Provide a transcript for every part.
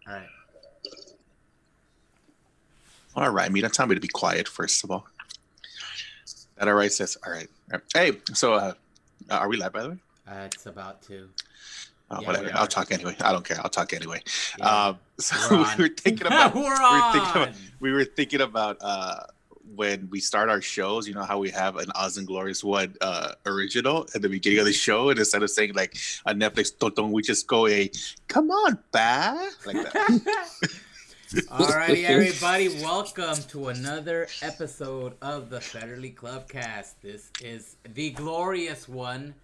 All right. All right, Mita, tell me to be quiet, first of all. That all right, sis? All right. All right. Hey, so are we live, by the way? It's about to. Oh, Yeah, we whatever. I'll are. talk anyway. I don't care. I'll talk anyway. Yeah, So we're on. we were thinking about We're we were thinking about on. we were thinking about when we start our shows, you know how we have an Oz and Glorious One original at the beginning of the show, and instead of saying like a Netflix toton, we just go a "Come on, ba" like that. Alrighty, everybody, welcome to another episode of the Fetterly Clubcast. This is the glorious one.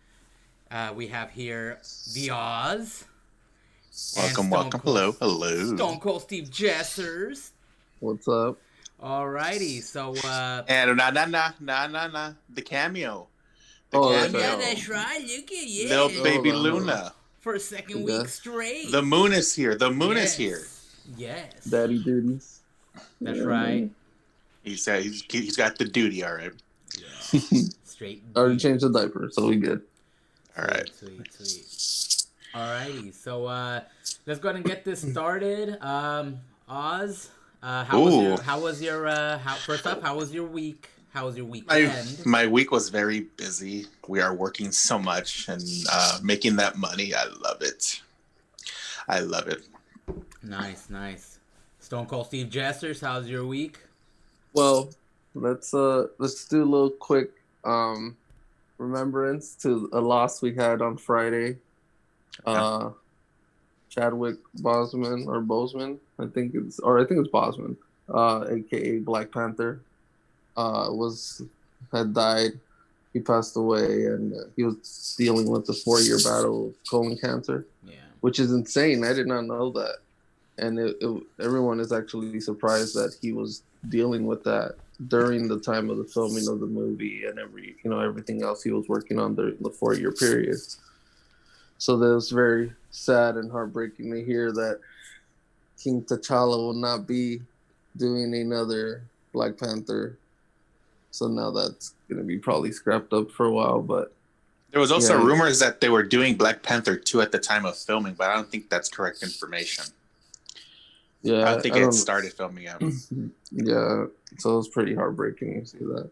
We have here the Oz Welcome, and welcome. Hello, hello. Stone Cold Steve Jessers. What's up? Alrighty, so And na the cameo. The Oh, cameo. yeah, that's right. Look at you, Little baby Hold on, hold on. Luna. for a second Yeah. week straight. The moon is here. The moon is Yes. here. Yes, Daddy duties. that's right. He's got the duty. All right. Yeah. Straight. Already changed the diaper, so we good. All right. Sweet. Alrighty, so let's go ahead and get this started. Oz, how was your first up? How was your week? How was your weekend? My week was very busy. We are working so much and making that money. I love it. I love it. Nice. Stone Cold Steve Jessers, how's your week? Well, let's do a little quick remembrance to a loss we had on Friday. Chadwick Boseman, I think it's Boseman, aka Black Panther, had died. He passed away, and he was dealing with the 4-year battle of colon cancer. Yeah. Which is insane. I did not know that, and everyone is actually surprised that he was dealing with that during the time of the filming of the movie and everything else he was working on during the 4-year period. So that was very sad and heartbreaking to hear that King T'Challa will not be doing another Black Panther. So now that's going to be probably scrapped up for a while. But there was also rumors that they were doing Black Panther 2 at the time of filming, but I don't think that's correct information. Yeah, I don't think it started filming yet. Yeah, so it was pretty heartbreaking to see that.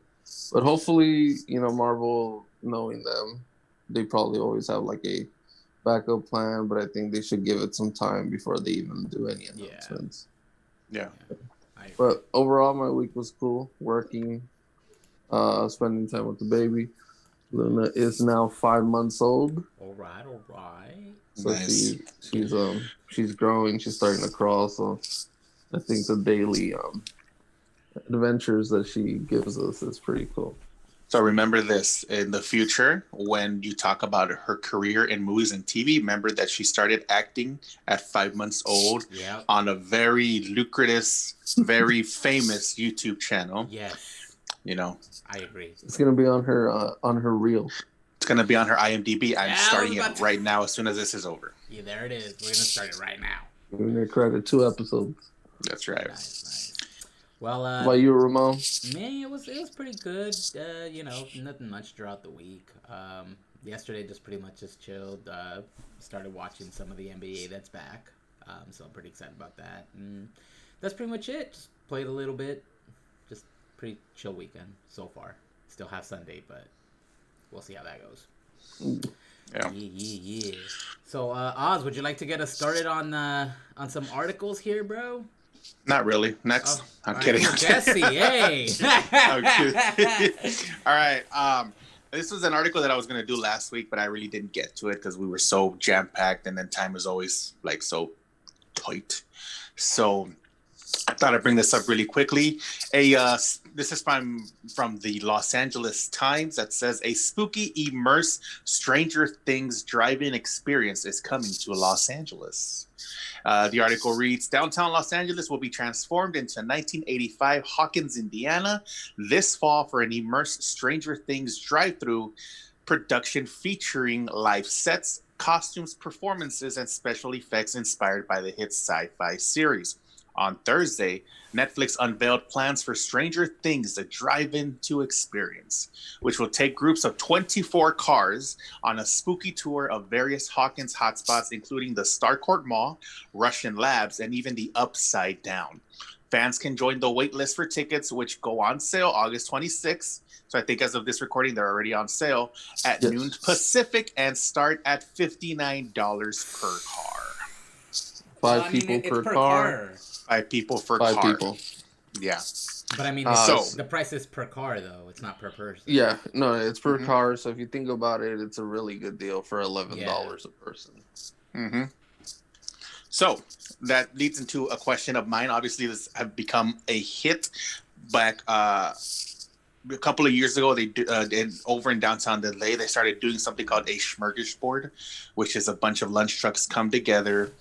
But hopefully, Marvel, knowing them, they probably always have like a backup plan, but I think they should give it some time before they even do any announcements. Yeah. But overall, my week was cool. Working, spending time with the baby. Luna is now 5 months old. All right. So nice. she's growing. She's starting to crawl. So I think the daily adventures that she gives us is pretty cool. So remember this, in the future, when you talk about her career in movies and TV, remember that she started acting at 5 months old on a very lucrative, very famous YouTube channel. Yes. I agree. It's going to be on her reel. It's going to be on her IMDb. I'm starting it right now as soon as this is over. Yeah, there it is. We're going to start it right now. We're going to credit 2 episodes. That's right. Nice. Well, how about you, Ramon? Man, it was pretty good. Nothing much throughout the week. Yesterday, just pretty much just chilled. Started watching some of the NBA that's back. So I'm pretty excited about that. And that's pretty much it. Just played a little bit. Just pretty chill weekend so far. Still have Sunday, but we'll see how that goes. Yeah. So, Oz, would you like to get us started on some articles here, bro? Not really. Next. I'm kidding. Jesse, hey. I'm kidding. All right. This was an article that I was going to do last week, but I really didn't get to it because we were so jam-packed, and then time is always like so tight. So I thought I'd bring this up really quickly. This is from the Los Angeles Times that says a spooky, immersive Stranger Things drive-in experience is coming to Los Angeles. The article reads, downtown Los Angeles will be transformed into 1985 Hawkins, Indiana this fall for an immersive Stranger Things drive-through production featuring live sets, costumes, performances, and special effects inspired by the hit sci-fi series. On Thursday, Netflix unveiled plans for Stranger Things, the drive-in-to experience, which will take groups of 24 cars on a spooky tour of various Hawkins hotspots, including the Starcourt Mall, Russian Labs, and even the Upside Down. Fans can join the wait list for tickets, which go on sale August 26th. So I think as of this recording, they're already on sale at noon Pacific and start at $59 per car. Five people per car. 5 people per Five car. people. Yeah. But I mean, the price is per car though. It's not per person. Yeah, no, it's per car. So if you think about it, it's a really good deal for $11 a person. Mm-hmm. So that leads into a question of mine. Obviously, this have become a hit. Back a couple of years ago, they did over in downtown LA. They started doing something called a smorgasbord, which is a bunch of lunch trucks come together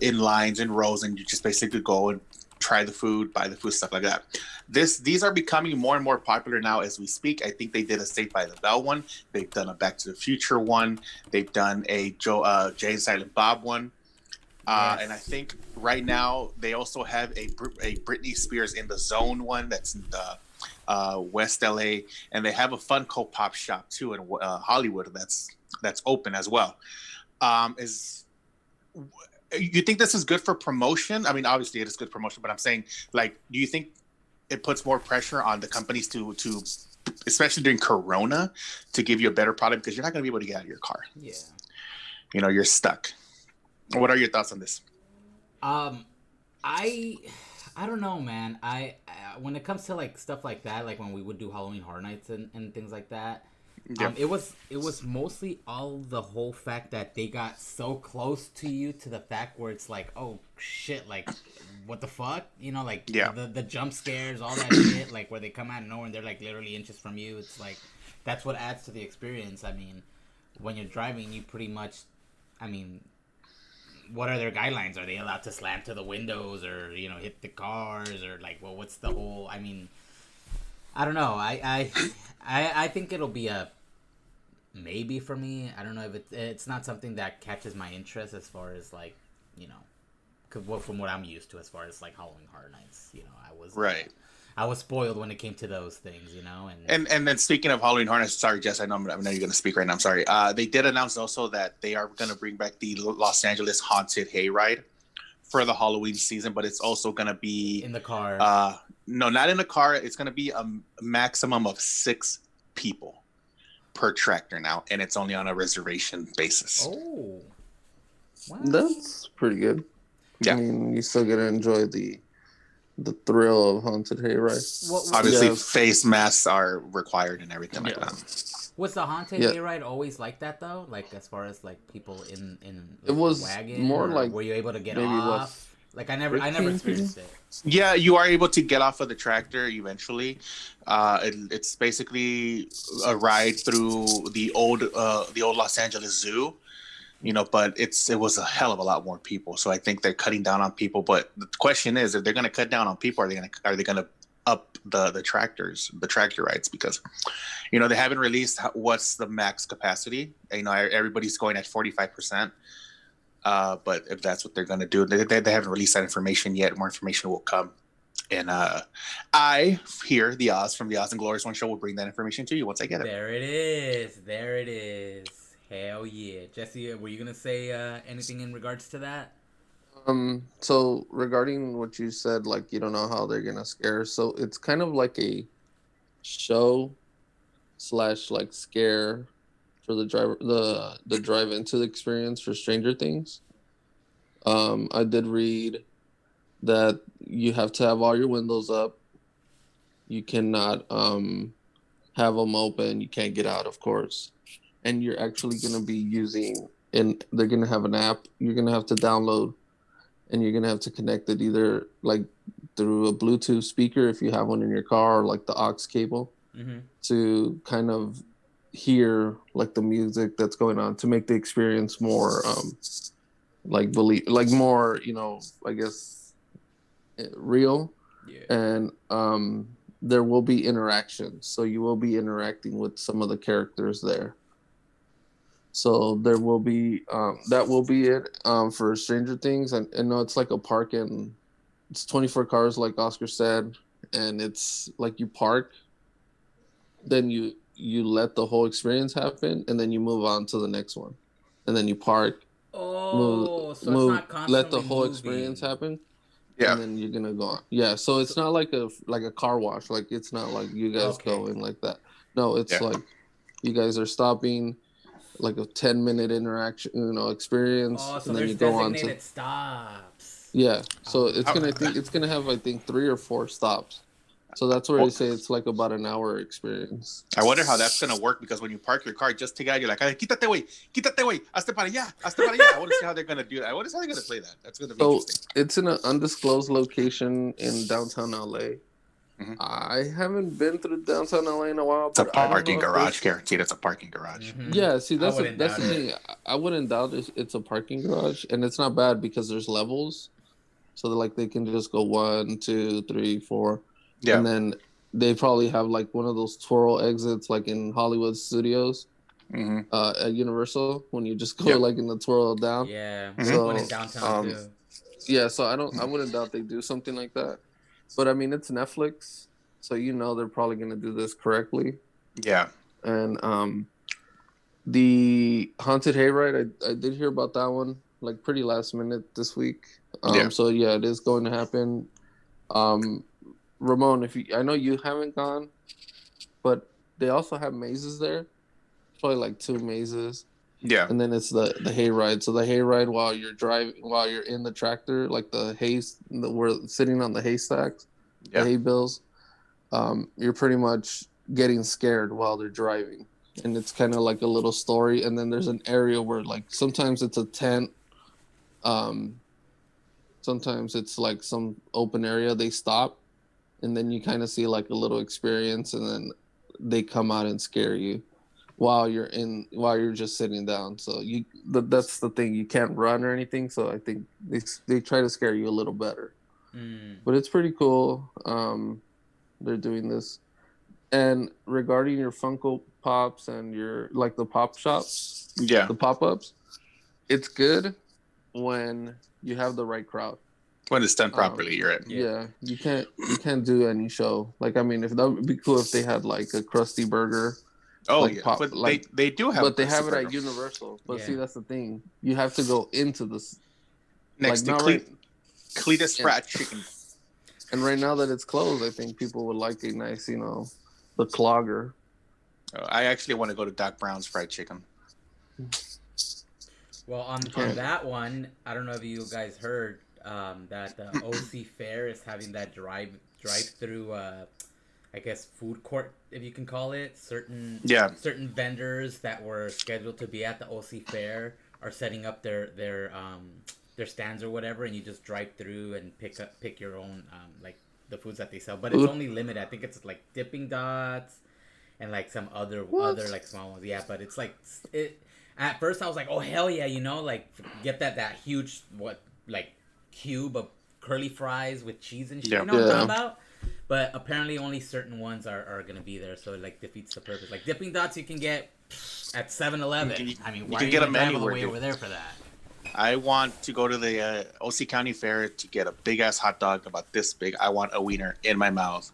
in lines and rows, and you just basically go and try the food, buy the food, stuff like that. These are becoming more and more popular now as we speak. I think they did a Saved by the Bell one. They've done a Back to the Future one. They've done a Jay and Silent Bob one. And I think right now they also have a Britney Spears in the Zone one that's in the West LA, and they have a Funko Pop shop too in Hollywood that's open as well. You think this is good for promotion? I mean, obviously it is good promotion, but I'm saying, like, do you think it puts more pressure on the companies to especially during Corona, to give you a better product, because you're not going to be able to get out of your car? Yeah. You know, you're stuck. What are your thoughts on this? I don't know, man. I when it comes to like stuff like that, like when we would do Halloween Horror Nights and things like that, it was mostly all the whole fact that they got so close to you, to the fact where it's like, oh shit, like what the fuck, you know, like the jump scares, all that shit, like where they come out of nowhere and they're like literally inches from you. It's like that's what adds to the experience. I mean, when you're driving, you pretty much, I mean, what are their guidelines? Are they allowed to slam to the windows or, you know, hit the cars, or like, well, what's the whole, I mean, I don't know. I think it'll be a maybe for me. I don't know if it's not something that catches my interest as far as like, you know, from what I'm used to as far as like Halloween Horror Nights, you know, I was spoiled when it came to those things, you know. And then speaking of Halloween Horror Nights, sorry, Jess, I know you're going to speak right now. I'm sorry. They did announce also that they are going to bring back the Los Angeles Haunted Hayride for the Halloween season, but it's also going to be in the car. No, not in the car. It's going to be a maximum of 6 people per tractor now, and it's only on a reservation basis. Oh, wow. That's pretty good. Yeah, I mean, you still get to enjoy the thrill of Haunted Hayride. Obviously, face masks are required and everything like that. Was the Haunted Hayride always like that though? Like as far as like people in like, it was the wagon, more like, were you able to get off? Like I never experienced it. Yeah, you are able to get off of the tractor eventually. It's basically a ride through the old Los Angeles Zoo. You know, but it was a hell of a lot more people. So I think they're cutting down on people. But the question is, if they're going to cut down on people, are they going to up the tractor rides? Because, you know, they haven't released what's the max capacity. You know, everybody's going at 45%. But if that's what they're going to do, they haven't released that information yet. More information will come. And I hear the Oz from the Oz and Glorious One show will bring that information to you once I get it. There it is. Hell yeah. Jesse, were you going to say anything in regards to that? So regarding what you said, like, you don't know how they're going to scare. So it's kind of like a show / like scare for the driver, the drive into the experience for Stranger Things. I did read that you have to have all your windows up. You cannot have them open. You can't get out, of course. And you're actually going to be using, and they're going to have an app you're going to have to download, and you're going to have to connect it either like through a Bluetooth speaker if you have one in your car, or like the aux cable, to kind of hear like the music that's going on to make the experience more like more, you know, I guess real. And there will be interactions, so you will be interacting with some of the characters there. So there will be that will be it for Stranger Things. And no, it's like a park in it's 24 cars, like Oscar said, and it's like you park, then you let the whole experience happen, and then you move on to the next one, and then you park, Oh, so it's move, not let the constantly whole experience moving. happen, Yeah. and then you're gonna go on. Yeah, so it's So, not like a car wash. Like it's not like you guys okay. go in like that. No, it's Yeah. like you guys are stopping, like a 10-minute interaction, experience, Oh, so and then there's you go on to designated stops. yeah. So it's I, gonna, I think it's gonna have, I think, 3 or 4 stops. So that's where they well, say it's like about an hour experience. I wonder how that's gonna work because when you park your car just to get out, you're like, "Ay, quítate, güey, quítate, güey, hazte para allá, hazte para allá." I want to see how they're gonna do that. I want to see how they're gonna play that. That's gonna be So interesting. it's in an undisclosed location in downtown LA. Mm-hmm. I haven't been through downtown LA in a while, It's a but I don't know parking if garage, there's. guaranteed. It's a parking garage. Mm-hmm. Yeah, see, I that's wouldn't that's doubt the it. thing. I wouldn't doubt it's a parking garage, and it's not bad because there's levels, so like they can just go 1, 2, 3, 4, Yeah. and then they probably have like one of those twirl exits, like in Hollywood studios, Mm-hmm. at Universal, when you just go Yep. like in the twirl down. Yeah, Mm-hmm. there's one in So, downtown too. yeah, so I wouldn't doubt they do something like that, but I mean it's Netflix, so they're probably gonna do this correctly. Yeah. And the Haunted Hayride, I did hear about that one like pretty last minute this week. Yeah. So yeah, it is going to happen. Ramon, I know you haven't gone, but they also have mazes there. Probably like 2 mazes, Yeah. and then it's the hayride. So the hayride, while you're in the tractor, like the hay, we're sitting on the haystacks, Yeah. the hay bales. You're pretty much getting scared while they're driving, and it's kind of like a little story. And then there's an area where like sometimes it's a tent, sometimes it's like some open area. They stop, and then you kind of see like a little experience, and then they come out and scare you while you're just sitting down. So that's the thing, you can't run or anything, so I think they try to scare you a little better. But it's pretty cool. They're doing this. And regarding your Funko Pops and your like the pop shops, Yeah. the pop-ups, it's good when you have the right crowd. When it's done properly, you're right. Yeah, you can't do any show. Like, I mean, if that would be cool if they had like a Krusty Burger. Oh like yeah, pop, but like, they do have. but they a have it Krusty at Burger. Universal. But Yeah. see, that's the thing. You have to go into this. Next like, to not right. Cletus Yeah. Fried Chicken. And right now that it's closed, I think people would like a nice, the clogger. I actually want to go to Doc Brown's Fried Chicken. Well, on that one, I don't know if you guys heard that the OC Fair is having that drive through. I guess food court, if you can call it. Certain vendors that were scheduled to be at the OC Fair are setting up their stands or whatever, and you just drive through and pick your own like the foods that they sell. But it's only limited. I think it's like Dipping Dots and like some other like small ones. Yeah, but it's like it. At first, I was like, "Oh hell yeah!" Like get that huge cube of curly fries with cheese and shit. Yeah. You know what I'm talking about? But apparently, only certain ones are gonna be there, so it like defeats the purpose. Like Dipping Dots, you can get at 7-Eleven. I mean, why are you gonna drive all the way over there for that? I want to go to the OC County Fair to get a big ass hot dog about this big. I want a wiener in my mouth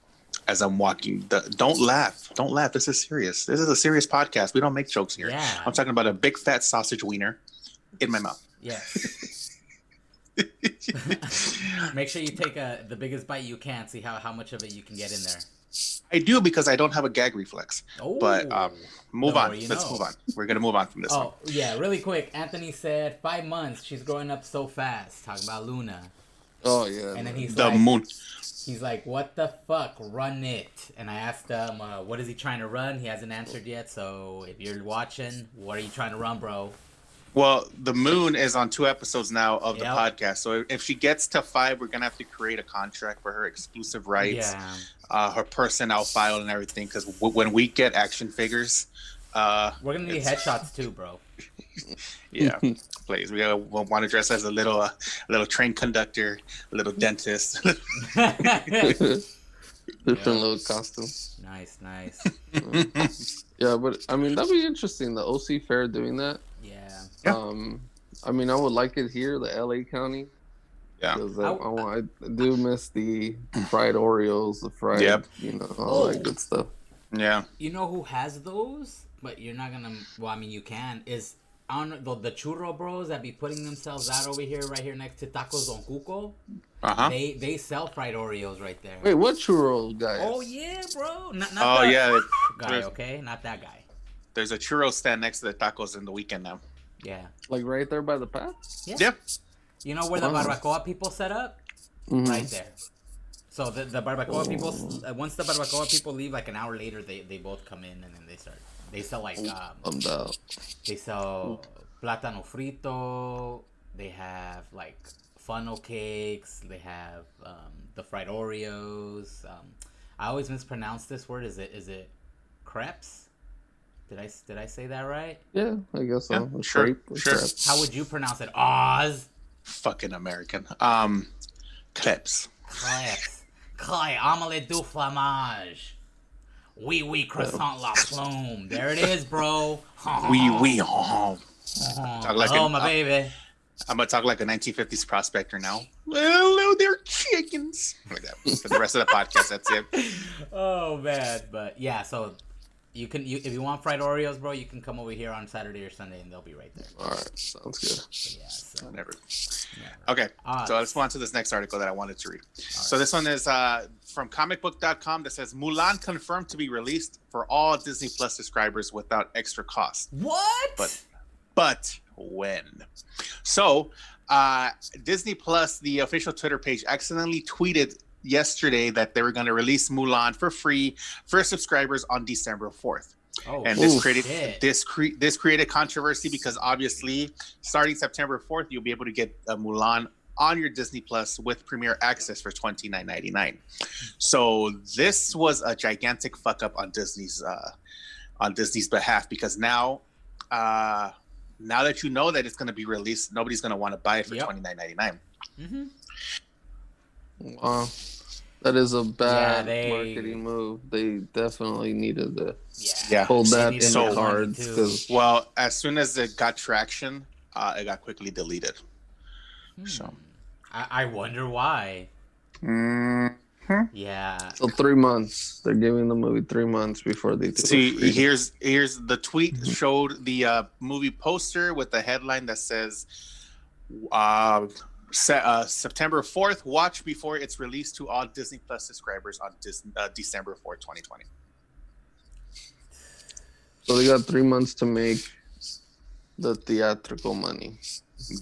as I'm walking. Don't laugh. Don't laugh. This is serious. This is a serious podcast. We don't make jokes here. Yeah. I'm talking about a big fat sausage wiener in my mouth. Yes. Make sure you take the biggest bite you can. See how much of it you can get in there. I do because I don't have a gag reflex. Oh. But move on. You Let's move on. We're gonna move on from this one. Oh yeah, really quick. Anthony said 5 months. She's growing up so fast. Talking about Luna. Oh yeah. And then he's The like, moon. He's like, what the fuck? Run it. And I asked him, what is he trying to run? He hasn't answered yet. So if you're watching, what are you trying to run, bro? Well, the moon is on 2 episodes now of the podcast. So if she gets to 5, we're gonna have to create a contract for her exclusive rights, her personnel file, and everything. Because when we get action figures, we're gonna need headshots too, bro. Yeah, please. We'll want to dress as a little train conductor, a little dentist. Different little costume. Nice. Yeah, but I mean that'd be interesting. The OC Fair doing that. Yeah. I mean, I would like it here, the LA County. Yeah. Because I do miss the fried Oreos, the fried, Yep. all that Oh, good stuff. Yeah. you know who has those? But you're not gonna. Well, I mean, you can. Is on the churro bros that be putting themselves out over here, right here next to Tacos Don Cuco. Uh-huh. They sell fried Oreos right there. Wait, what churros, guys? Oh yeah, bro. Not Oh the yeah. guy, There's, okay? Not that guy. there's a churro stand next to the tacos in the weekend now. Yeah. Like right there by the path? Yeah. Yep. You know where the Wow. barbacoa people set up? Mhm. Right there. So the barbacoa people, once the barbacoa people leave, like an hour later, they both come in and then they start. They sell like I'm down. they sell plátano frito. They have like funnel cakes. They have the fried Oreos. I always mispronounce this word. Is it crepes? Did I say that right? Yeah, I guess so. Yeah, A sure, crepe, a sure. crepe. How would you pronounce it? Oz. Fucking American. Clips. Crepes. Clay, omelette du fromage. Oui, croissant la plume. There it is, bro. We. Oh, like hello, an- my baby. I'm gonna talk like a 1950s prospector now. Hello, they're chickens. Like that. For the rest of the podcast, that's it. Oh man, but yeah. So if you want fried Oreos, bro, you can come over here on Saturday or Sunday, and they'll be right there. All right, sounds good. But yeah. So Never. yeah. Okay, so let's move on to this next article that I wanted to read. So this one is from comicbook.com that says Mulan confirmed to be released for all Disney Plus subscribers without extra cost. What? But when? So Disney Plus, the official Twitter page, accidentally tweeted yesterday that they were going to release Mulan for free for subscribers on December 4th. Oh, And this created controversy because obviously starting September 4th, you'll be able to get Mulan on your Disney Plus with Premier Access for $29.99. So this was a gigantic fuck up on Disney's behalf, because now that you know that it's going to be released, nobody's going to want to buy it for $29.99. Mm-hmm. Wow. That is a bad Yeah, marketing move. They definitely needed to Yeah. hold that in So- the cards. 'Cause Well, as soon as it got traction, it got quickly deleted. So I wonder why. Mhm. Yeah. so 3 months. They're giving the movie 3 months before they do it See, free. here's the tweet showed the movie poster with the headline that says September 4th, watch before it's released to all Disney Plus subscribers on December 4th, 2020. So they got 3 months to make the theatrical money,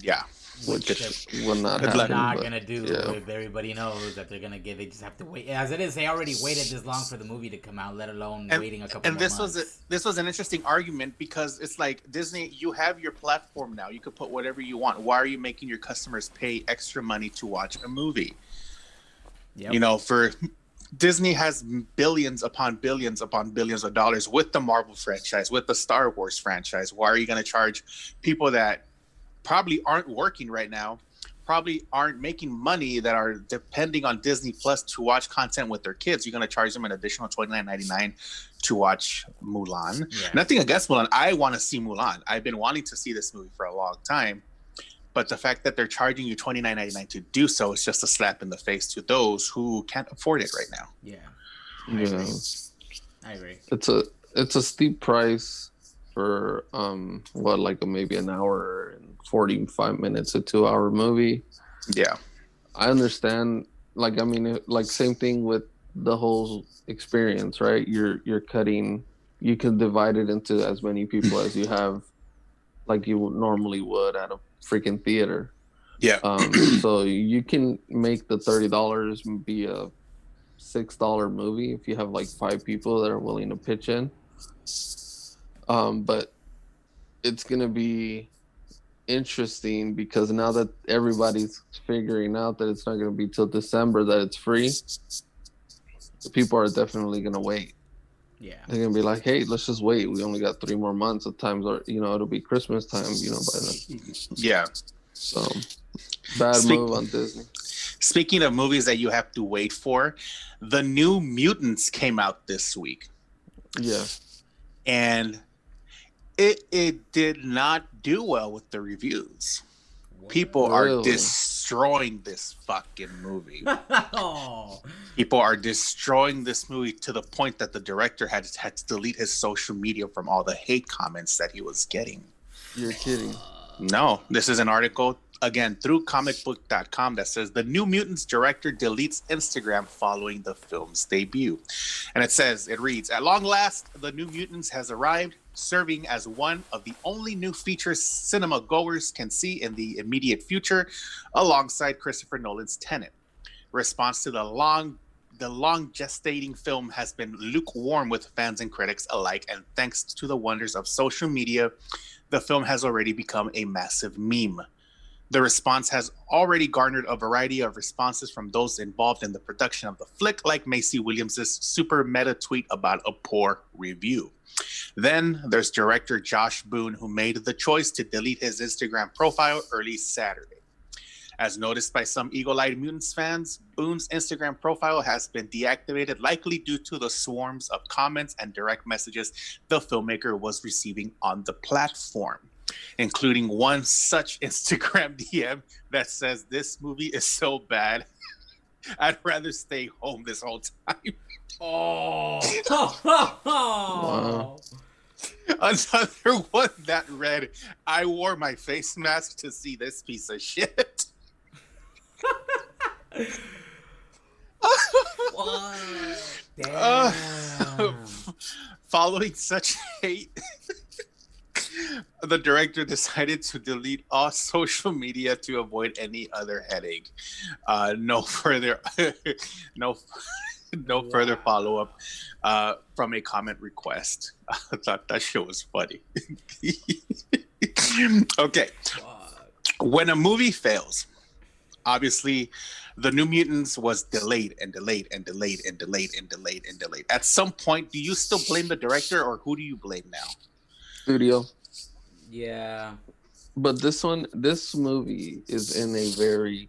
Yeah. which they're will not Good happen. luck. not but, gonna do yeah. if everybody knows that they're gonna get. They just have to wait. As it is, they already waited this long for the movie to come out, let alone waiting a couple And more this months. this was an interesting argument, because it's like, Disney, you have your platform now. You could put whatever you want. Why are you making your customers pay extra money to watch a movie? Yep. You know, for Disney has billions upon billions upon billions of dollars with the Marvel franchise, with the Star Wars franchise. Why are you going to charge people that probably aren't working right now, probably aren't making money, that are depending on Disney Plus to watch content with their kids? You're going to charge them an additional $29.99 to watch Mulan. Yeah. Nothing against Mulan. I want to see Mulan. I've been wanting to see this movie for a long time. But the fact that they're charging you $29.99 to do so is just a slap in the face to those who can't afford it right now. Yeah. Yeah. I agree. It's a steep price for maybe an hour and 45 minutes, a 2-hour movie. Yeah. I understand. Same thing with the whole experience, right? You're cutting. You can divide it into as many people as you have, like you normally would at a freaking theater. Yeah. So you can make the $30 be a $6 movie if you have like 5 people that are willing to pitch in. But it's gonna be interesting because now that everybody's figuring out that it's not gonna be till December that it's free, the people are definitely gonna wait. Yeah. They're gonna be like, "Hey, let's just wait. We only got 3 more months. The times are, it'll be Christmas time, by then." Yeah. So bad move on Disney. Speaking of movies that you have to wait for, the New Mutants came out this week, Yeah. and it did not do well with the reviews. People are Really? destroying this fucking movie. Oh. People are destroying this movie to the point that the director had to delete his social media from all the hate comments that he was getting. You're kidding. No, this is an article, again, through comicbook.com that says the New Mutants director deletes Instagram following the film's debut. And it reads, at long last, the New Mutants has arrived, serving as one of the only new features cinema goers can see in the immediate future, alongside Christopher Nolan's Tenet. Response to the long gestating film has been lukewarm with fans and critics alike, and thanks to the wonders of social media, the film has already become a massive meme. The response has already garnered a variety of responses from those involved in the production of the flick, like Macy Williams' super meta tweet about a poor review. Then there's director Josh Boone, who made the choice to delete his Instagram profile early Saturday. As noticed by some eagle-eyed Mutants fans, Boone's Instagram profile has been deactivated, likely due to the swarms of comments and direct messages the filmmaker was receiving on the platform, including one such Instagram DM that says, "This movie is so bad, I'd rather stay home this whole time." Oh. Wow. Another one that read, "I wore my face mask to see this piece of shit." What? Damn. Following such hate, the director decided to delete all social media to avoid any other headache. No further follow-up from a comment request. I thought that shit was funny. Okay. When a movie fails, obviously the New Mutants was delayed and delayed and delayed and delayed and delayed and delayed. At some point, do you still blame the director, or who do you blame now? Studio. Yeah. But this movie is in a very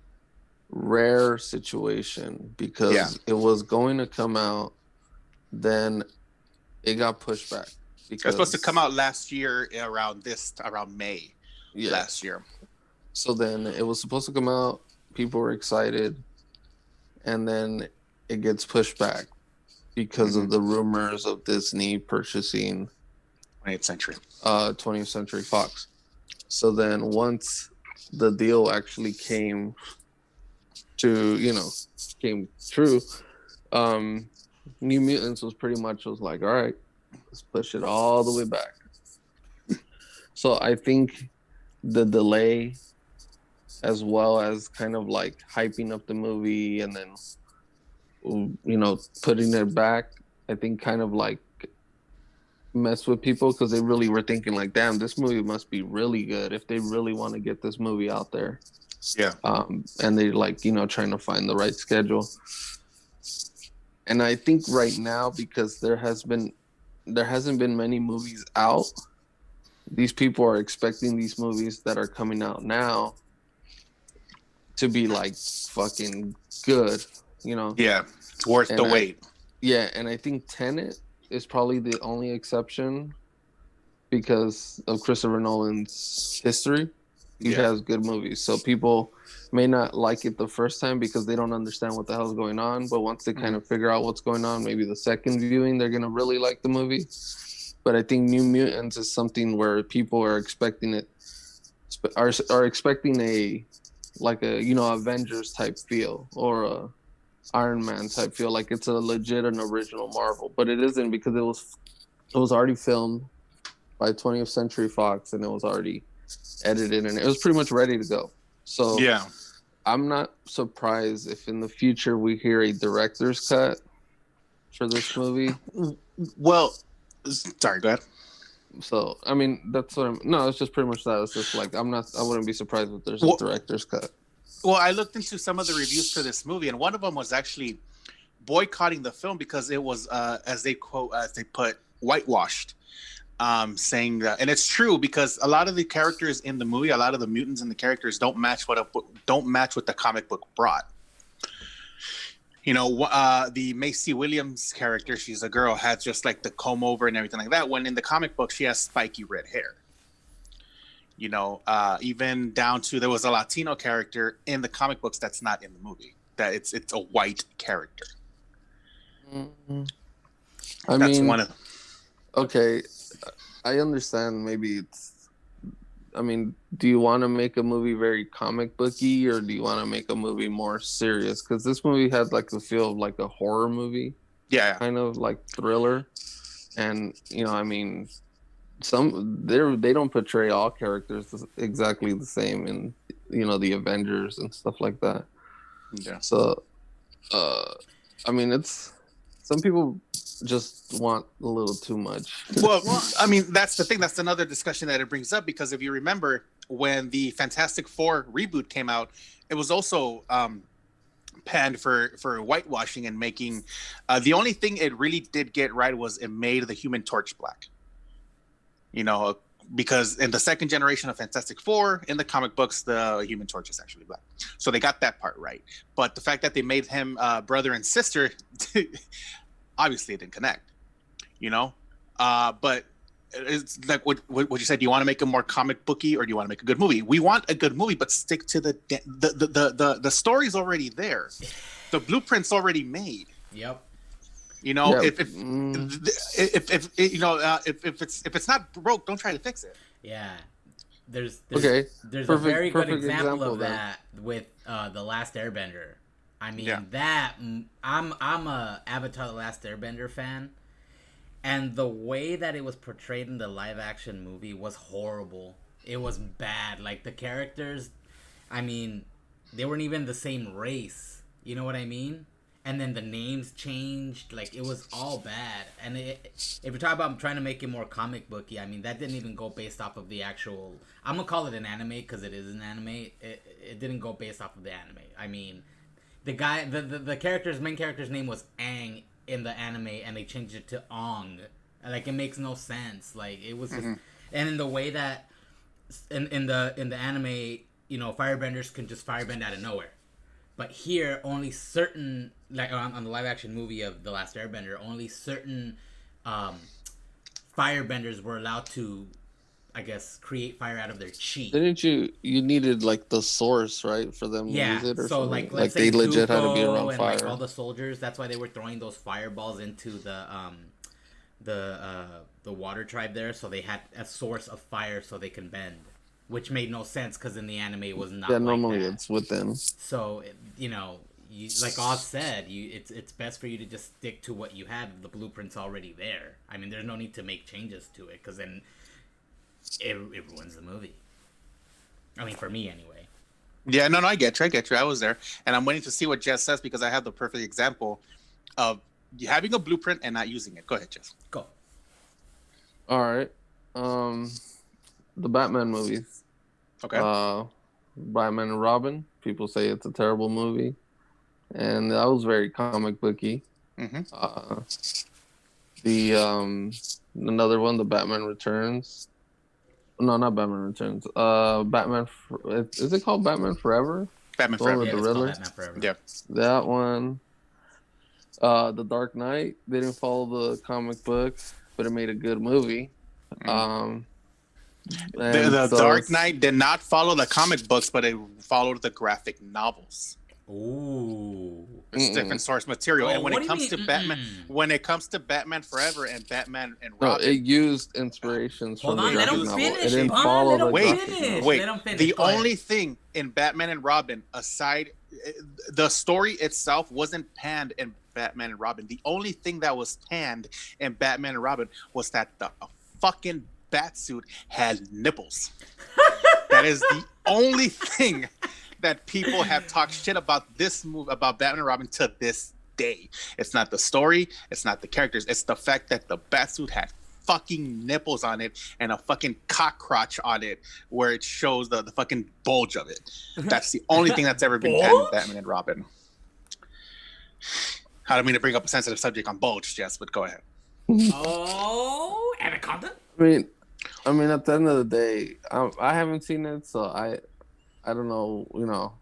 rare situation because it was going to come out, then it got pushed back. It was supposed to come out last year around May last year. So then it was supposed to come out. People were excited, and then it gets pushed back because of the rumors of Disney purchasing 20th Century Fox. So then once the deal actually came true, New Mutants was like, all right, let's push it all the way back. So I think the delay, as well as kind of like hyping up the movie and then, putting it back, I think kind of like messed with people because they really were thinking like, damn, this movie must be really good if they really want to get this movie out there. Yeah. And they trying to find the right schedule. And I think right now, because there hasn't been many movies out, these people are expecting these movies that are coming out now to be like fucking good, Yeah, worth the wait. And I think Tenet is probably the only exception because of Christopher Nolan's history. He has good movies, so people may not like it the first time because they don't understand what the hell's going on, but once they kind of figure out what's going on, maybe the second viewing they're gonna really like the movie. But I think New Mutants is something where people are expecting it, are expecting a Avengers type feel or a Iron Man type feel, like it's a legit and original Marvel, but it isn't because it was already filmed by 20th Century Fox and it was already edited and it was pretty much ready to go. So I'm not surprised if in the future we hear a director's cut for this movie. Well, sorry, go ahead. So I mean that's what it's just pretty much that. It's just like I wouldn't be surprised if there's a director's cut. Well, I looked into some of the reviews for this movie, and one of them was actually boycotting the film because it was, as they put, whitewashed, saying that, and it's true because a lot of the characters in the movie, a lot of the mutants and the characters don't match what the comic book brought. The Macy Williams character, she's a girl, had just like the comb over and everything like that. When in the comic book, she has spiky red hair. You know, even down to there was a Latino character in the comic books that's not in the movie. That it's a white character. I That's mean, one of them. okay, I understand. Maybe it's. I mean, do you want to make a movie very comic booky, or do you want to make a movie more serious? Because this movie had like the feel of like a horror movie, Yeah. kind of like thriller, and I mean, they don't portray all characters exactly the same in the Avengers and stuff like that. Yeah. So, I mean, it's some people just want a little too much. Well, I mean, that's the thing. That's another discussion that it brings up, because if you remember when the Fantastic Four reboot came out, it was also panned for whitewashing and making. The only thing it really did get right was it made the Human Torch black. You know, because in the second generation of Fantastic Four, in the comic books, the Human Torch is actually black. So they got that part right. But the fact that they made him brother and sister, obviously it didn't connect, you know? But it's like what you said, do you want to make a more comic booky, or do you want to make a good movie? We want a good movie, but stick to the story's already there. The blueprint's already made. Yep. You know, Yeah. if it's not broke, don't try to fix it. Yeah. There's Okay. There's Perfect- a very good perfect example example of then. that with The Last Airbender. I mean, Yeah. I'm a Avatar: The Last Airbender fan, and the way that it was portrayed in the live action movie was horrible. It was bad. Like, the characters, I mean, they weren't even the same race. You know what I mean? And then the names changed. Like, it was all bad. And if you're talking about trying to make it more comic booky, I mean, that didn't even go based off of the actual. I'm gonna call it an anime because it is an anime. It didn't go based off of the anime. I mean, the guy, the main character's name was Aang in the anime, and they changed it to Ong. Like, it makes no sense. Like, it was just, and in the way that in the anime, firebenders can just firebend out of nowhere. But here, only certain, like on the live action movie of The Last Airbender, only certain firebenders were allowed to, I guess, create fire out of their chi. Didn't you needed like the source, right, for them to Yeah, use it or so something? like let's say they legit had to be Zuko around and fire. like all the soldiers. That's why they were throwing those fireballs into the water tribe there, so they had a source of fire so they can bend, which made no sense because in the anime it was not. Yeah, like normally that. it's within. So you, like Oz said, it's best for you to just stick to what you have. The blueprint's already there. I mean, there's no need to make changes to it because then it ruins the movie. I mean, for me anyway. Yeah, no, I get you. I was there, and I'm waiting to see what Jess says, because I have the perfect example of having a blueprint and not using it. Go ahead, Jess. Go. All right. The Batman movies. Okay. Batman and Robin. People say it's a terrible movie, and that was very comic booky. Mm-hmm. Another one, the Batman Returns. No, not Batman Returns. Batman. Is it called Batman Forever? Batman The one Forever. with Yeah, the it's called Riddler? Batman Forever. Yeah. That one. The Dark Knight. They didn't follow the comic book, but it made a good movie. The Dark Knight did not follow the comic books, but it followed the graphic novels. Ooh. It's different source material. And when what it do comes you to mean, Batman, when it comes to Batman Forever and Batman and No, Robin, it used inspirations Hold from on, the let graphic him novel. finish. It didn't Come on, follow let the him graphic finish. novel. wait, Let him finish. the Go ahead. only thing in Batman and Robin, aside, the story itself wasn't panned in Batman and Robin. The only thing that was panned in Batman and Robin was that the fucking Batsuit had nipples. That is the only thing that people have talked shit about this movie, about Batman and Robin, to this day. It's not the story, it's not the characters, it's the fact that the Batsuit had fucking nipples on it and a fucking cock crotch on it where it shows the fucking bulge of it. That's the only thing that's ever been panned in Batman and Robin. I don't mean to bring up a sensitive subject on bulge, Jess, but go ahead. Oh, Anaconda? I mean, at the end of the day, I haven't seen it, so I don't know.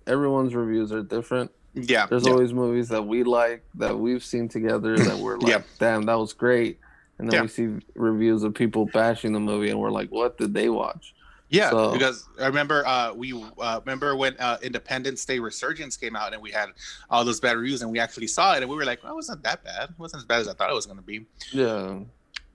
Everyone's reviews are different. Yeah. There's always movies that we like, that we've seen together, that we're like, damn, that was great. And then we see reviews of people bashing the movie, and we're like, what did they watch? Yeah, So because I remember we remember when Independence Day Resurgence came out and we had all those bad reviews and we actually saw it and we were like, well, it wasn't that bad. It wasn't as bad as I thought it was going to be. yeah,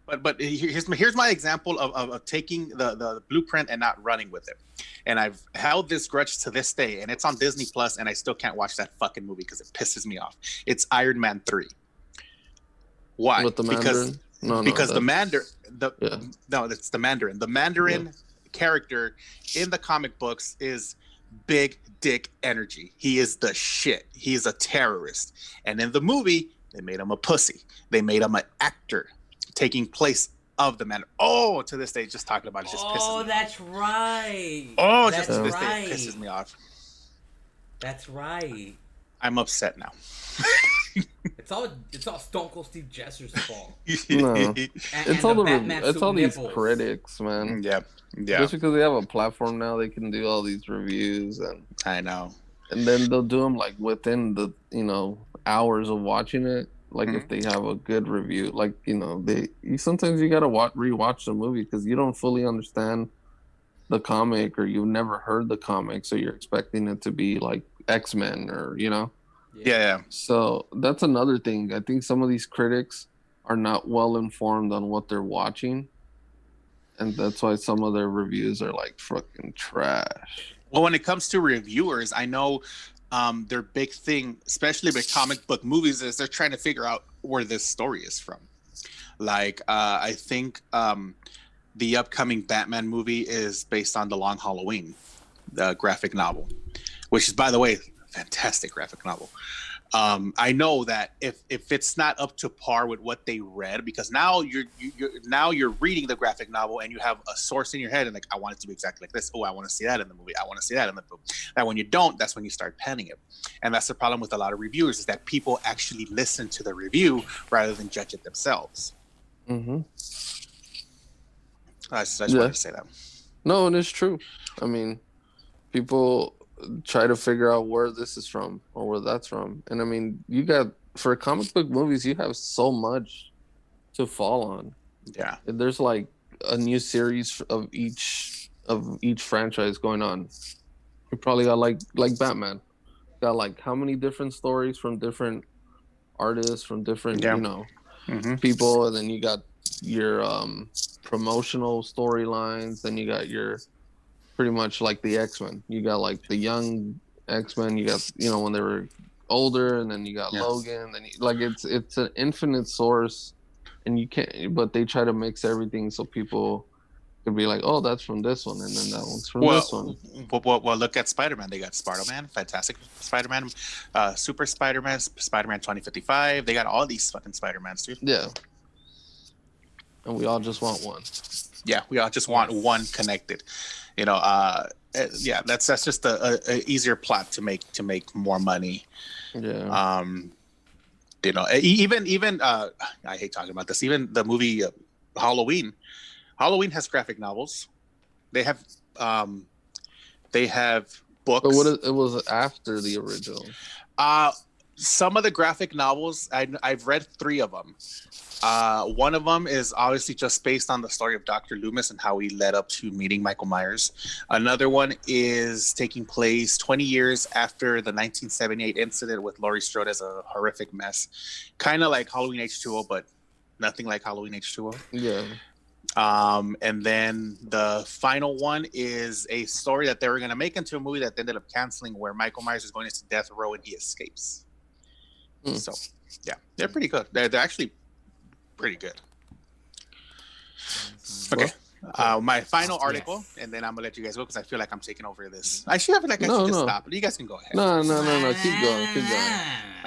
But here's my example of taking the blueprint and not running with it. And I've held this grudge to this day, and it's on Disney Plus, and I still can't watch that fucking movie because it pisses me off. It's Iron Man 3. Why? with the Because Mandarin. No, because the Mandarin yeah. no, it's the Mandarin. The Mandarin character in the comic books is big dick energy. He is the shit. He's a terrorist. And in the movie, they made him a pussy. They made him an actor taking place of the Mandarin. Oh, to this day, just talking about it just pisses me off. Oh, that's right. Oh, That's just to this right. day, it pisses me off. That's right. I'm upset now. It's all Stone Cold Steve Jester's fault. No. And It's the all Batman it's suit all these nipples. critics, man. Yeah. Just because they have a platform now, they can do all these reviews, I know. and then they'll do them like within the hours of watching it. Like if they have a good review, like sometimes you gotta rewatch the movie because you don't fully understand the comic or you've never heard the comic, so you're expecting it to be like X-Men or Yeah. So that's another thing. I think some of these critics are not well informed on what they're watching, and that's why some of their reviews are like fucking trash. Well, when it comes to reviewers, I know their big thing, especially with comic book movies, is they're trying to figure out where this story is from. Like, I think the upcoming Batman movie is based on The Long Halloween, the graphic novel, which is, by the way, fantastic graphic novel. I know that if it's not up to par with what they read, because now you're reading the graphic novel and you have a source in your head and like, I want it to be exactly like this. Oh, I want to see that in the movie. I want to see that in the movie. And when you don't, that's when you start penning it. And that's the problem with a lot of reviewers, is that people actually listen to the review rather than judge it themselves. Mm-hmm. I just wanted to say that. No, and it's true. I mean, people try to figure out where this is from or where that's from. And I mean, for comic book movies, you have so much to fall on. Yeah. There's like a new series of each franchise going on. You probably got like Batman. Got like how many different stories from different artists, from different, people, and then you got your promotional storylines, then you got your pretty much like the X-Men. You got like the young X-Men, you got when they were older, and then you got Logan, and like it's an infinite source, and you can't, but they try to mix everything so people could be like, oh, that's from this one, and then that one's from this one. Well, look at Spider-Man. They got Spider-Man, Fantastic Spider-Man, Super Spider-Man, Spider-Man 2055. They got all these fucking Spider-Mans, dude. Yeah. And we all just want one. Yeah, we all just want one connected. That's just a easier plot to make more money. Yeah. Even I hate talking about this. Even the movie Halloween. Halloween has graphic novels. They have books. But it was after the original. Some of the graphic novels, I've read 3 of them. One of them is obviously just based on the story of Dr. Loomis and how he led up to meeting Michael Myers. Another one is taking place 20 years after the 1978 incident with Laurie Strode as a horrific mess. Kind of like Halloween H2O, but nothing like Halloween H2O. Yeah. And then the final one is a story that they were going to make into a movie that they ended up canceling, where Michael Myers is going into death row and he escapes. So, yeah, they're pretty good. They're actually pretty good. Okay. My final article, and then I'm gonna let you guys go because I feel like I'm taking over this. I should just stop, but you guys can go ahead. No. Keep going.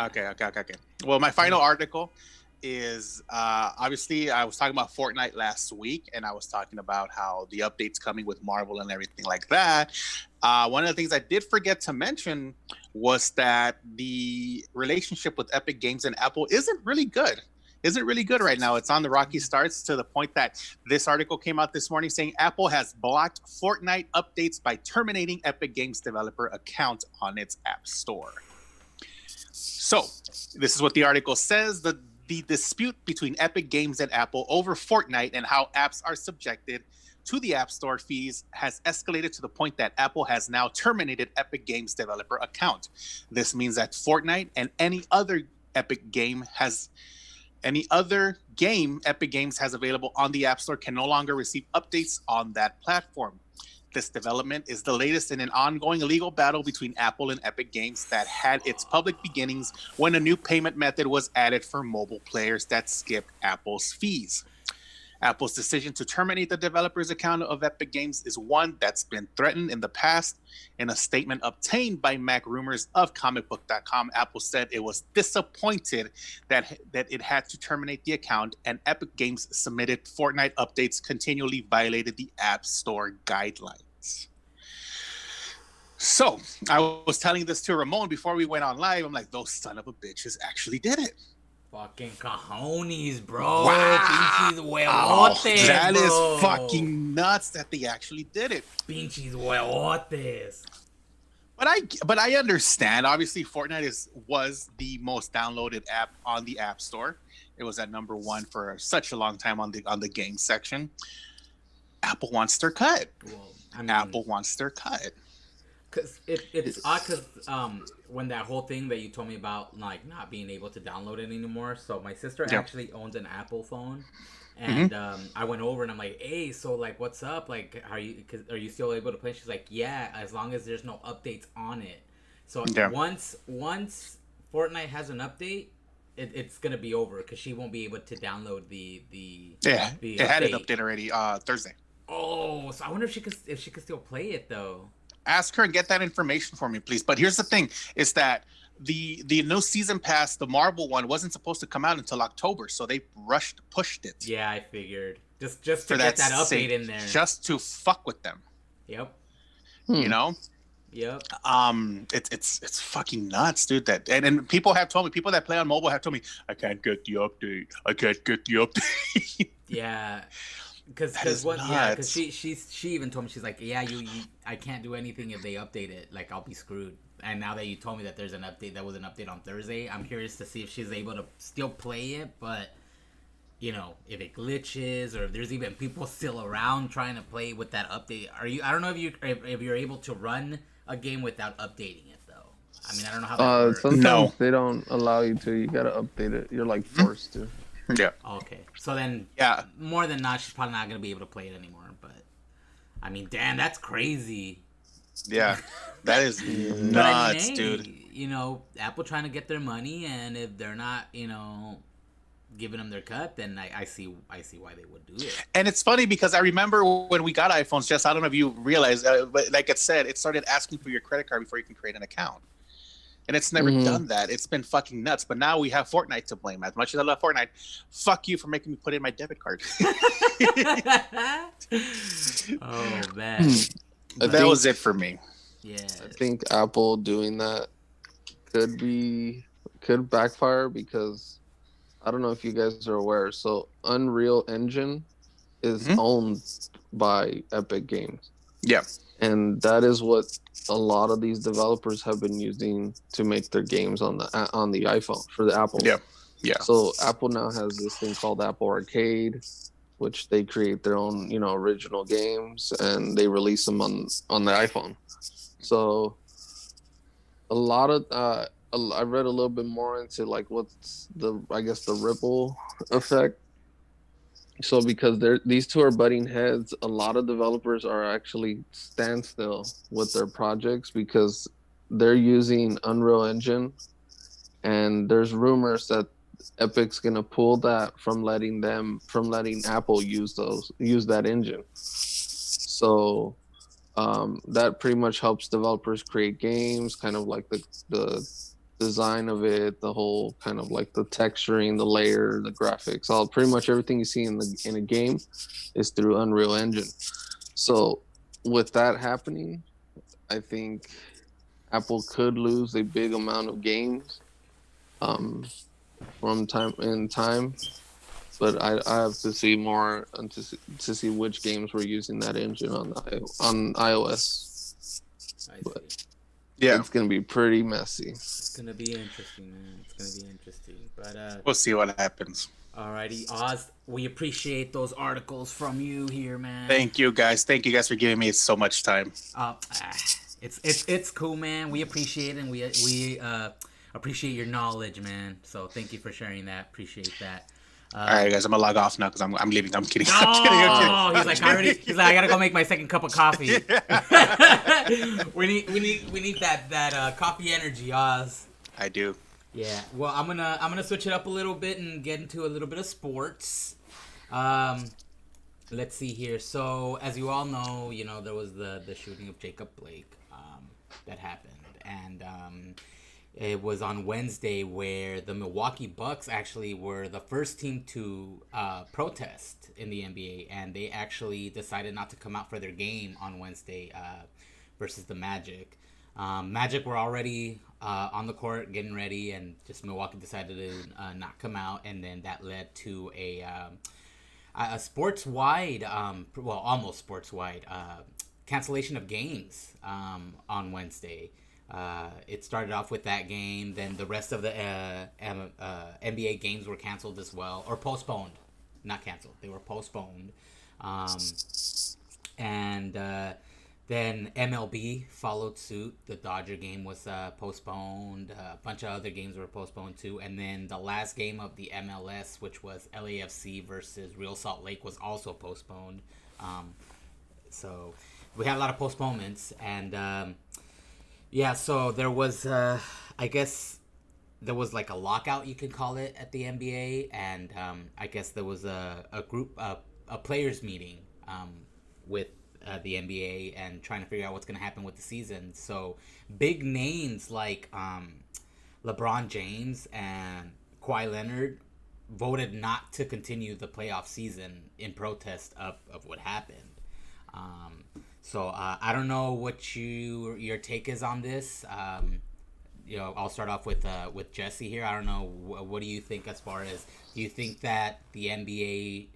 Okay. Well, my final article is obviously I was talking about Fortnite last week, and I was talking about how the updates coming with Marvel and everything like that. One of the things I did forget to mention was that the relationship with Epic Games and Apple isn't really good right now. It's on the rocky starts, to the point that this article came out this morning saying Apple has blocked Fortnite updates by terminating Epic Games developer account on its app store. So this is what the article says. The dispute between Epic Games and Apple over Fortnite and how apps are subjected to the App Store fees has escalated to the point that Apple has now terminated Epic Games developer account. This means that Fortnite and any other Epic game Epic Games has available on the App Store can no longer receive updates on that platform. This development is the latest in an ongoing legal battle between Apple and Epic Games that had its public beginnings when a new payment method was added for mobile players that skipped Apple's fees. Apple's decision to terminate the developer's account of Epic Games is one that's been threatened in the past. In a statement obtained by Mac Rumors of comicbook.com, Apple said it was disappointed that it had to terminate the account, and Epic Games submitted Fortnite updates continually violated the App Store guidelines. So I was telling this to Ramon before we went on live. I'm like, those son of a bitches actually did it. Fucking cojones, bro. Wow. Pinches huevotes, That bro. is fucking nuts that they actually did it. Pinches huevotes. But I understand. Obviously, Fortnite was the most downloaded app on the App Store. It was at number 1 for such a long time on the game section. Apple wants their cut. Well, I mean, Apple wants their cut. Cause it's odd because when that whole thing that you told me about like not being able to download it anymore. So my sister actually owns an Apple phone, and I went over and I'm like, hey, so like what's up? Like, are you still able to play? She's like, yeah, as long as there's no updates on it. So once Fortnite has an update, it's gonna be over because she won't be able to download the it had an update already Thursday. Oh, so I wonder if she could still play it though. Ask her and get that information for me, please. But here's the thing: is that the new season pass, the Marvel one, wasn't supposed to come out until October, so they pushed it. Yeah, I figured just to get that update in there, just to fuck with them. Yep. You know. Yep. It's fucking nuts, dude. That and people have told me, people that play on mobile have told me, I can't get the update. Yeah. Because she even told me, she's like, yeah, I can't do anything if they update it, like I'll be screwed. And now that you told me that there's an update, that was an update on Thursday, I'm curious to see if she's able to still play it, but you know, if it glitches or if there's even people still around trying to play with that update. I don't know if you're able to run a game without updating it though. I mean, I don't know how that works. Sometimes they don't allow you to. You gotta update it. You're like forced to. Yeah. Okay. So then, more than not, she's probably not gonna be able to play it anymore. But I mean, damn, that's crazy. Yeah, that is nuts, dude. You know, Apple trying to get their money, and if they're not, you know, giving them their cut, then I see why they would do it. And it's funny because I remember when we got iPhones, Jess, I don't know if you realize, but like it said, it started asking for your credit card before you can create an account. And it's never done that. It's been fucking nuts. But now we have Fortnite to blame. As much as I love Fortnite, fuck you for making me put in my debit card. Oh, man. That was it for me. Yeah. I think Apple doing that could backfire because I don't know if you guys are aware. So Unreal Engine is owned by Epic Games. Yeah. And that is what a lot of these developers have been using to make their games on the iPhone for the Apple. Yeah. Yeah. So Apple now has this thing called Apple Arcade, which they create their own, you know, original games and they release them on the iPhone. So a lot of I read a little bit more into like what's the ripple effect. So because these two are butting heads, a lot of developers are actually standstill with their projects because they're using Unreal Engine, and there's rumors that Epic's gonna pull that from letting Apple use that engine. So that pretty much helps developers create games, kind of like the design of it, the whole kind of like the texturing, the layer, the graphics, all pretty much everything you see in a game is through Unreal Engine. So with that happening, I think Apple could lose a big amount of games from time, but I have to see more to see which games were using that engine on iOS. I see. Yeah, it's gonna be pretty messy. It's gonna be interesting, man. It's gonna be interesting. But we'll see what happens. alrighty, Oz. We appreciate those articles from you here, man. Thank you guys. Thank you guys for giving me so much time. Uh, it's cool, man. We appreciate it, and we appreciate your knowledge, man. So thank you for sharing that. Appreciate that. All right, guys, I'm gonna log off now because I'm leaving. I'm kidding. Oh, I'm kidding. he's like, I gotta go make my second cup of coffee. we need that coffee energy, Oz. I do. Yeah. Well, I'm gonna switch it up a little bit and get into a little bit of sports. Let's see here. So, as you all know, there was the shooting of Jacob Blake that happened, and it was on Wednesday where the Milwaukee Bucks actually were the first team to protest in the NBA, and they actually decided not to come out for their game on Wednesday versus the Magic. Magic were already on the court getting ready, and just Milwaukee decided to not come out, and then that led to a sports-wide, almost sports-wide, cancellation of games on Wednesday. It started off with that game, then the rest of the NBA games were canceled as well, or postponed. Not canceled, they were postponed. And then MLB followed suit. The Dodger game was postponed. A bunch of other games were postponed too. And then the last game of the MLS, which was LAFC versus Real Salt Lake, was also postponed. So we had a lot of postponements. And so there was, I guess, there was like a lockout, you could call it, at the NBA. And I guess there was a group, a players meeting with the NBA and trying to figure out what's going to happen with the season. So big names like LeBron James and Kawhi Leonard voted not to continue the playoff season in protest of what happened. So I don't know what your take is on this. I'll start off with Jesse here. I don't know, what do you think as far as, do you think that the NBA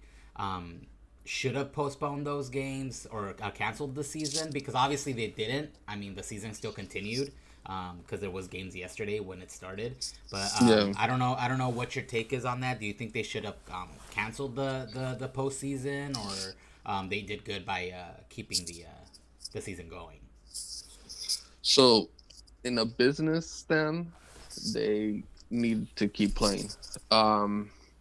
should have postponed those games or canceled the season? Because obviously they didn't. I mean, the season still continued because there was games yesterday when it started. But I don't know what your take is on that. Do you think they should have canceled the postseason, or they did good by keeping the season going? So, in a business stand, they need to keep playing.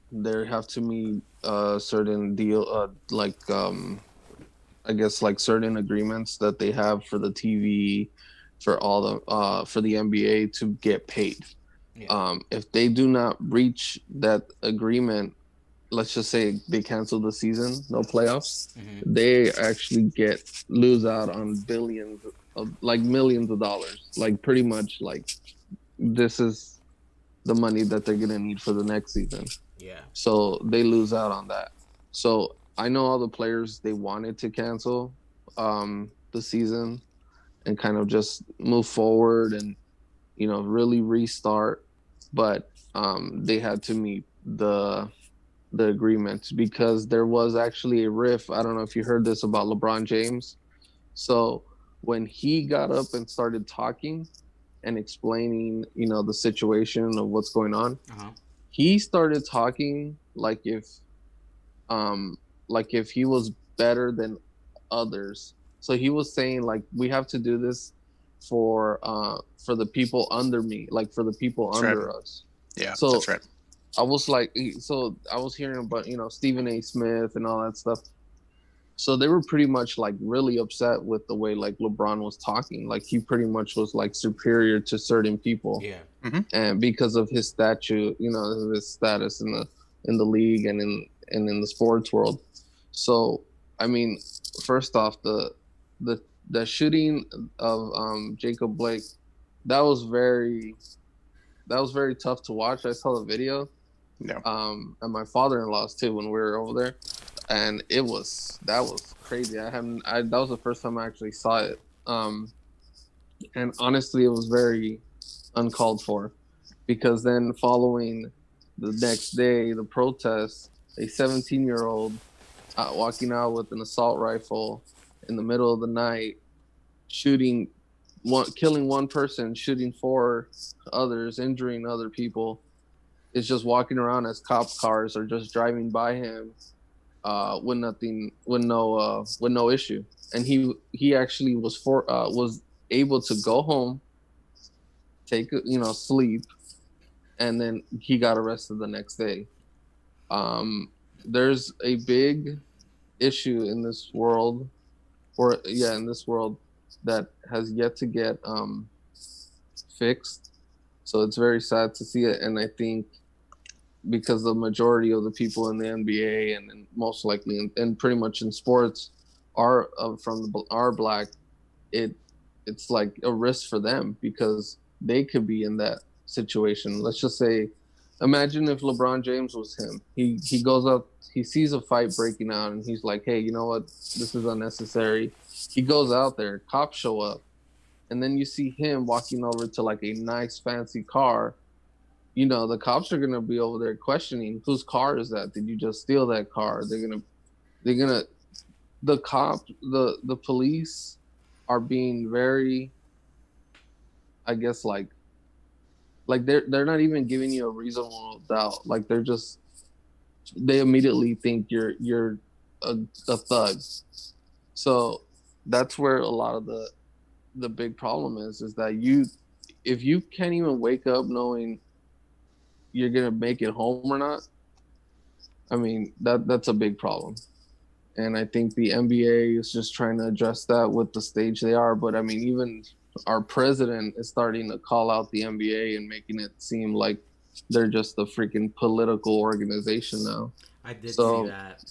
There have to be a certain deal, I guess like certain agreements that they have for the TV, for all the for the NBA to get paid. Yeah. If they do not reach that agreement, let's just say they cancel the season, no playoffs, they actually lose out on billions of, like, millions of dollars. Like, pretty much, like, this is the money that they're gonna need for the next season. Yeah. So they lose out on that. So I know all the players, they wanted to cancel the season and kind of just move forward and, really restart. But they had to meet the agreement, because there was actually a riff. I don't know if you heard this about LeBron James. So when he got up and started talking and explaining, the situation of what's going on, he started talking like if he was better than others. So he was saying, like, we have to do this for the people under me, like for the people that's under us. Yeah, so that's right. I was like, I was hearing about, Stephen A. Smith and all that stuff. So they were pretty much like really upset with the way like LeBron was talking. Like, he pretty much was like superior to certain people. Yeah. And because of his statue, his status in the league and in the sports world. So, I mean, first off, the shooting of Jacob Blake, that was very tough to watch. I saw the video. Yeah. And my father-in-law's too, when we were over there, and that was crazy. That was the first time I actually saw it. And honestly, it was very uncalled for, because then following the next day, the protest, a 17-year-old walking out with an assault rifle in the middle of the night, shooting killing one person, shooting four others, injuring other people, is just walking around as cop cars are just driving by him with no issue. And he actually was able to go home, take sleep, and then he got arrested the next day. There's a big issue in this world, that has yet to get fixed. So it's very sad to see it, and I think because the majority of the people in the NBA and most likely and pretty much in sports are are black, it's like a risk for them because they could be in that situation. Let's just say, imagine if LeBron James was him. He goes up, he sees a fight breaking out, and he's like, "Hey, you know what? This is unnecessary." He goes out there, cops show up, and then you see him walking over to like a nice fancy car. The cops are gonna be over there questioning, whose car is that? Did you just steal that car? The police are being very, I guess, like they're not even giving you a reasonable doubt. Like they immediately think you're a thug. So that's where a lot of the big problem is that if you can't even wake up knowing you're gonna make it home or not, I mean that's a big problem. And I think the NBA is just trying to address that with the stage they are. But I mean, even our president is starting to call out the NBA and making it seem like they're just a freaking political organization now. I did see that.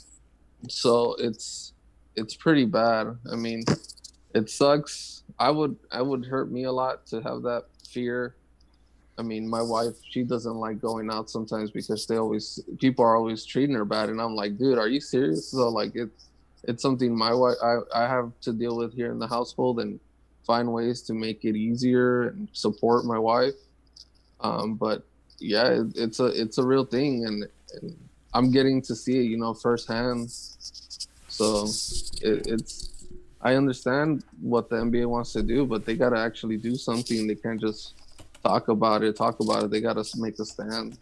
So it's pretty bad. I mean, it sucks. I would hurt me a lot to have that fear. I mean, my wife, she doesn't like going out sometimes because people are always treating her bad, and I'm like, dude, are you serious? So like, it's something my wife, I have to deal with here in the household and find ways to make it easier and support my wife. But yeah, it's a real thing, and I'm getting to see it, firsthand. So I understand what the NBA wants to do, but they got to actually do something. They can't just talk about it. They got to make a stand.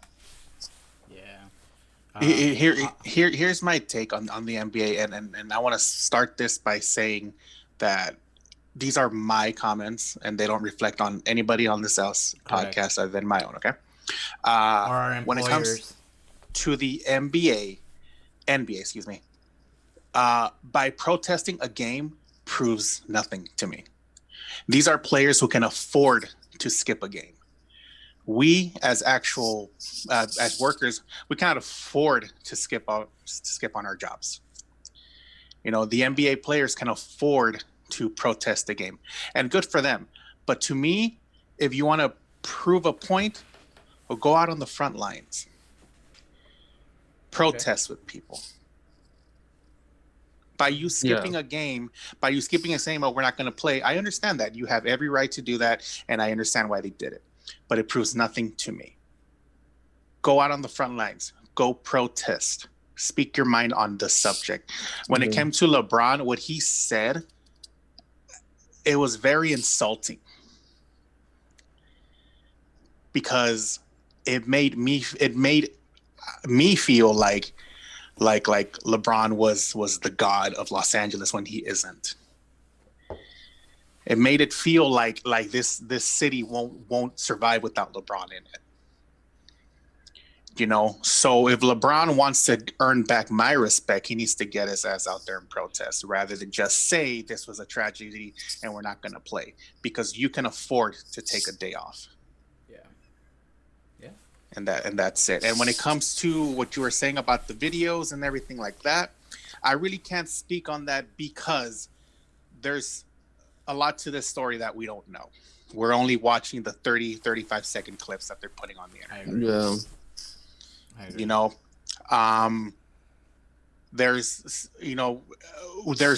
Yeah. Here's my take on the NBA, and I want to start this by saying that these are my comments, and they don't reflect on anybody on this podcast other than my own. Okay. Or our employers. When it comes to the NBA, excuse me, by protesting a game proves nothing to me. These are players who can afford to skip a game. We, as as workers, we cannot afford to skip on our jobs. The NBA players can afford to protest the game, and good for them. But to me, if you want to prove a point, well, go out on the front lines, protest with people. By you skipping a game, by you skipping and saying, "Oh, we're not going to play," I understand that. You have every right to do that, and I understand why they did it. But it proves nothing to me. Go out on the front lines. Go protest. Speak your mind on the subject. When it came to LeBron, what he said, it was very insulting. Because it made me feel like LeBron was the god of Los Angeles when he isn't. It made it feel like this city won't survive without LeBron in it. So if LeBron wants to earn back my respect, he needs to get his ass out there and protest rather than just say this was a tragedy and we're not going to play, because you can afford to take a day off. Yeah. And that's it. And when it comes to what you were saying about the videos and everything like that, I really can't speak on that because there's a lot to this story that we don't know. We're only watching the 35 second clips that they're putting on the internet. Yeah. There's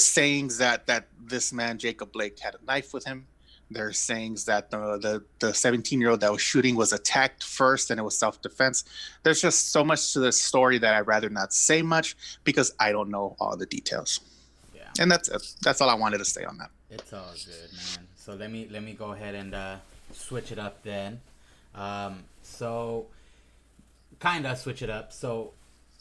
sayings that this man Jacob Blake had a knife with him. There's sayings that the 17-year-old that was shooting was attacked first and it was self-defense. There's just so much to this story that I'd rather not say much because I don't know all the details. Yeah. And that's it. That's all I wanted to say on that. It's all good, man. So let me go ahead and switch it up then. So kind of switch it up. So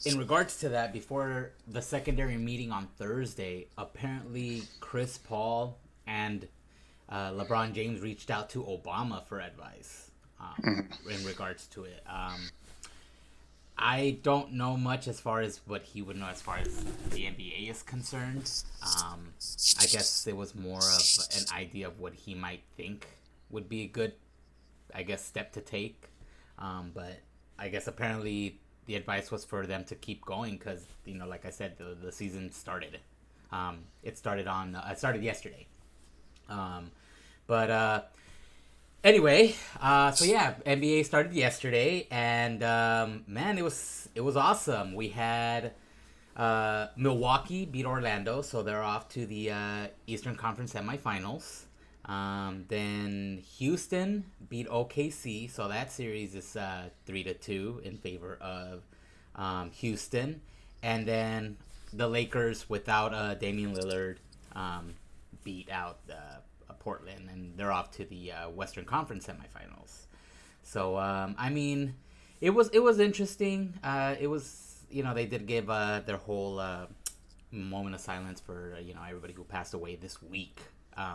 in regards to that, before the secondary meeting on Thursday, apparently Chris Paul and LeBron James reached out to Obama for advice in regards to it. I don't know much as far as what he would know as far as the NBA is concerned. I guess it was more of an idea of what he might think would be a good, I guess, step to take. But I guess apparently the advice was for them to keep going because, like I said, the season started. It started yesterday. Anyway, so yeah, NBA started yesterday, and man, it was awesome. We had Milwaukee beat Orlando, so they're off to the Eastern Conference semifinals. Then Houston beat OKC, so that series is 3-2 in favor of Houston, and then the Lakers without Damian Lillard beat out Portland, and they're off to the Western Conference semifinals. So I mean, it was interesting. It was they did give their whole moment of silence for everybody who passed away this week.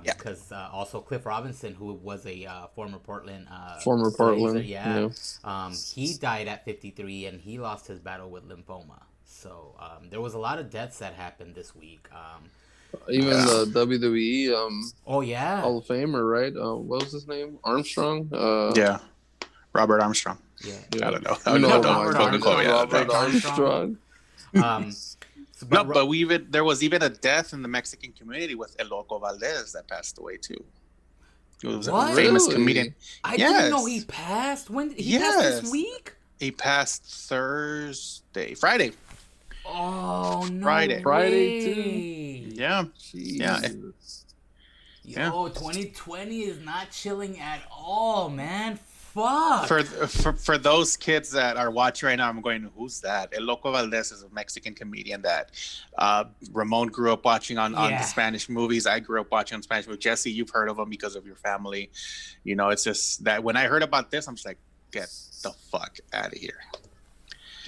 Because also Cliff Robinson, who was a former Portland Blazer, he died at 53, and he lost his battle with lymphoma. So there was a lot of deaths that happened this week. Even the WWE Hall of Famer, right? What was his name? Armstrong? Robert Armstrong. Yeah. I don't know. Robert Armstrong. But there was even a death in the Mexican community with El Loco Valdez that passed away too. He was a famous comedian. I didn't know he passed. When he passed this week? He passed Friday. Oh no! Friday too. Yeah. Jesus. Yeah. Yo, 2020 is not chilling at all, man. Fuck. For those kids that are watching right now, I'm going, who's that? El Loco Valdez is a Mexican comedian that Ramon grew up watching on the Spanish movies. I grew up watching on Spanish movies. Jesse, you've heard of him because of your family. It's just that when I heard about this, I'm just like, get the fuck out of here.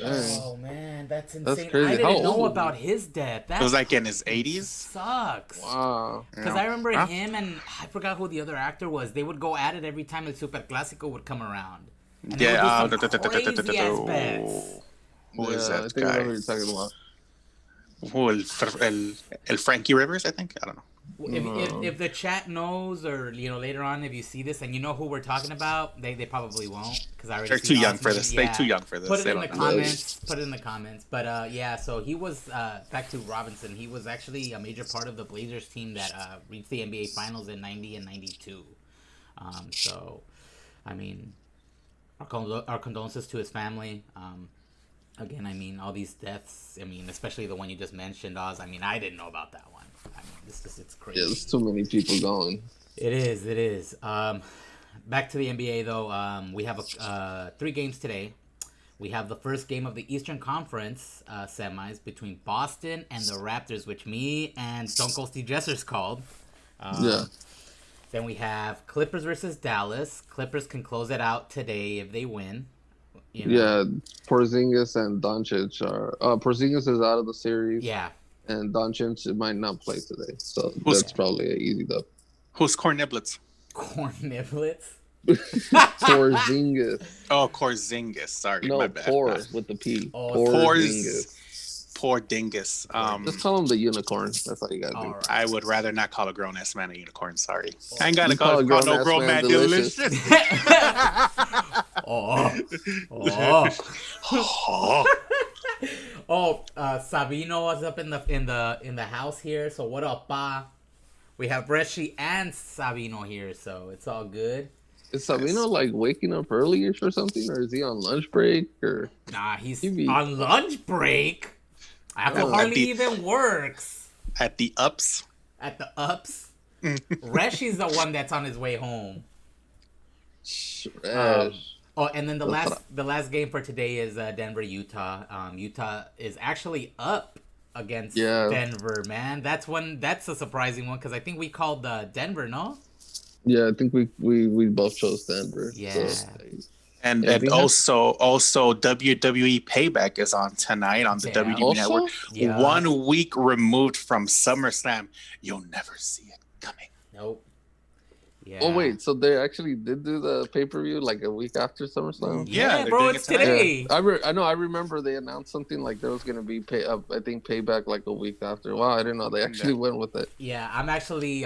Oh man, that's insane. That's crazy. I didn't know about his death. It was like in his 80s. Sucks. Wow. Because I remember him and I forgot who the other actor was. They would go at it every time the Super Clásico would come around. And crazy ass bets. Who is that I think guy? I know who you're talking about. Who, El Frankie Rivers, I think? I don't know. If the chat knows, or later on, if you see this and you know who we're talking about, they probably won't because I already. They're too young for this. Yeah. They're too young for this. Put it in the comments. Put it in the comments. But so he was back to Robinson. He was actually a major part of the Blazers team that reached the NBA Finals in '90 and '92. So, I mean, our condolences to his family. Again, I mean, all these deaths. I mean, especially the one you just mentioned, Oz. I mean, I didn't know about that one. I mean, it's crazy. Yeah, there's too many people going. It is. Back to the NBA, though. We have 3 games today. We have the first game of the Eastern Conference semis between Boston and the Raptors, which me and Stone Cold Steve Jessers called. Then we have Clippers versus Dallas. Clippers can close it out today if they win. Yeah, Porzingis and Doncic are. Porzingis is out of the series. Yeah. And Doncic might not play today, so that's probably an easy dub. Who's Corn Niblets? Corn Niblets? Porzingis. Oh, Porzingis. Sorry, my bad. Poor with the P. Porzingis. Poor dingus. Just call him the unicorn. That's all you gotta do. Right. I would rather not call a grown ass man a unicorn. Sorry, I ain't gotta call no grown man delicious. Sabino was up in the house here. So what up, pa? We have Bresci and Sabino here, so it's all good. Is Sabino like waking up early-ish or something, or is he on lunch break? Or nah, he's on lunch break. Apple hardly even works. At the ups. At the ups. Reshi's the one that's on his way home. And then the last game for today is Denver Utah. Utah is actually up against Denver, man. That's a surprising one because I think we called Denver, no? Yeah, I think we both chose Denver. Yeah. So, And anything also WWE Payback is on tonight on the Yeah. WWE Network. Also, Yeah. 1 week removed from SummerSlam. You'll never see it coming. Nope. Yeah. oh wait, so they actually did do the pay-per-view like a week after SummerSlam? Yeah, Yeah, they're bro, doing it's it tonight. today. Yeah, I know. I remember they announced something like there was gonna be I think payback like a week after. Wow, I didn't know they actually went with it. Yeah, I'm actually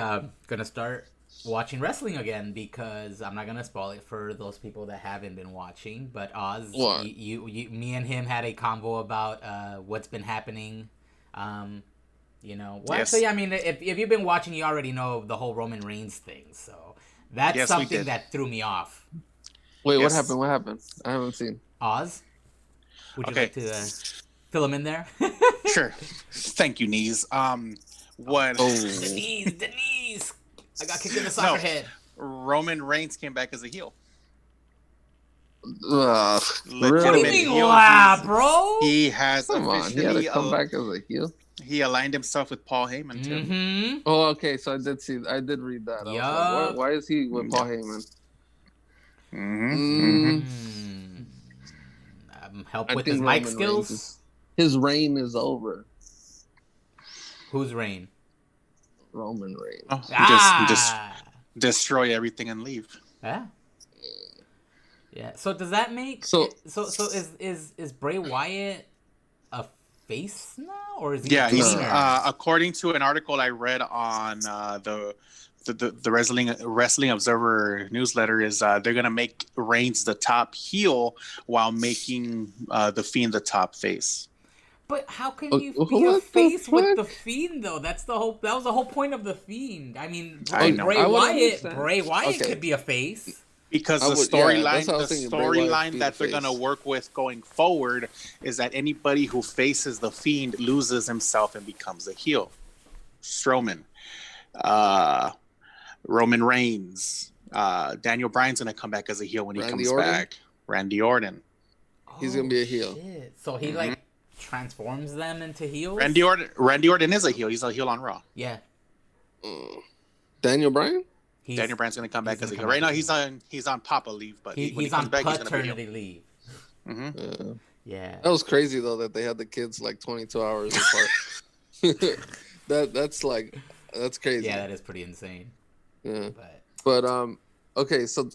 gonna start watching wrestling again because I'm not gonna spoil it for those people that haven't been watching. But Oz, What? me and him had a convo about what's been happening. You know, well, Yes. actually, I mean, if you've been watching, you already know the whole Roman Reigns thing. So that's Yes, we something did. that threw me off. Wait, Yes. what happened? What happened? I haven't seen. Oz, would you Okay. like to fill him in there? Sure. Thank you, Knees. What? Oh, the knees. I got kicked in the soccer head. Roman Reigns came back as a heel. really? What do you Legitimate mean, heel. wow, bro? He has Come on, he had officially to come back as a heel. he aligned himself with Paul Heyman too. Mm-hmm. Oh, okay. So I did read that. I was Yup. like, why is he with Paul Heyman? Mm-hmm. Help I with think his mic Roman skills. Reigns his reign is over. Whose reign? Roman Reigns. Oh, just Ah. destroy everything and leave. Yeah. Yeah. So does that make So- so is Bray Wyatt a face now, or is he? Yeah, a he's tweener? according to an article I read on the Wrestling Observer newsletter is they're gonna make Reigns the top heel while making the Fiend the top face. But how can Oh, you what be a the face with the fuck? Fiend though? That was the whole point of the Fiend. I mean, I know. I would understand. Bray Wyatt Okay. could be a face. Because I the would- yeah, that's what I was the thinking, Bray Wyatt storyline be that the they're gonna face. work with going forward is that anybody who faces the Fiend loses himself and becomes a heel. Strowman, Roman Reigns, Daniel Bryan's gonna come back as a heel when he Randy comes Orton? back. Randy Orton. He's gonna be a heel. Shit. So he like transforms them into heels. Randy Orton is a heel. He's a heel on Raw. Yeah. Daniel Bryan? Daniel Bryan's gonna come back he's as a gonna heel. come Right back now as a he's on Papa leave, but when he He's comes on back, he's gonna be a heel. paternity leave. Mm-hmm. Yeah. That was crazy though that they had the kids like 22 hours apart. that's crazy. Yeah, that is pretty insane. Yeah. But But okay, so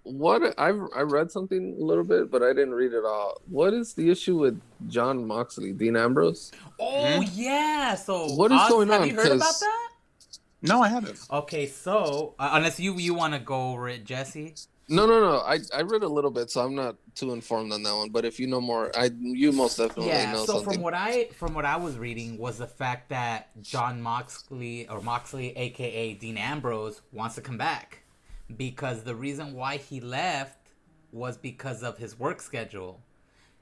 what I read something a little bit, but I didn't read it all. What is the issue with John Moxley, Dean Ambrose? oh yeah. So What is Oz, going have on? you heard about 'Cause- that? No, I haven't. Okay, so unless you want to go over it, Jesse. No. I read a little bit, so I'm not too informed on that one. But if you know more, you most definitely Yeah. know So something. from what I was reading was the fact that John Moxley, aka Dean Ambrose, wants to come back because the reason why he left was because of his work schedule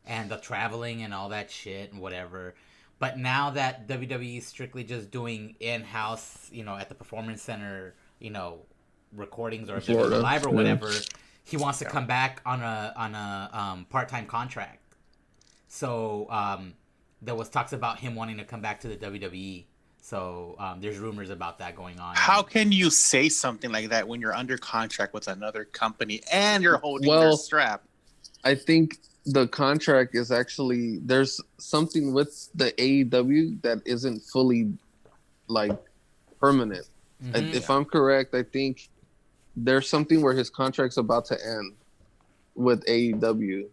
and the traveling and all that shit and whatever. But now that WWE is strictly just doing in-house, at the Performance Center, recordings or if they're doing Florida, live or yeah. whatever, he wants to come back on a part-time contract. So there was talks about him wanting to come back to the WWE. So there's rumors about that going on. How can you say something like that when you're under contract with another company and you're holding their Well, strap? I think the contract is actually there's something with the AEW that isn't fully like permanent. Mhm. If I'm correct, I think there's something where his contract's about to end with AEW,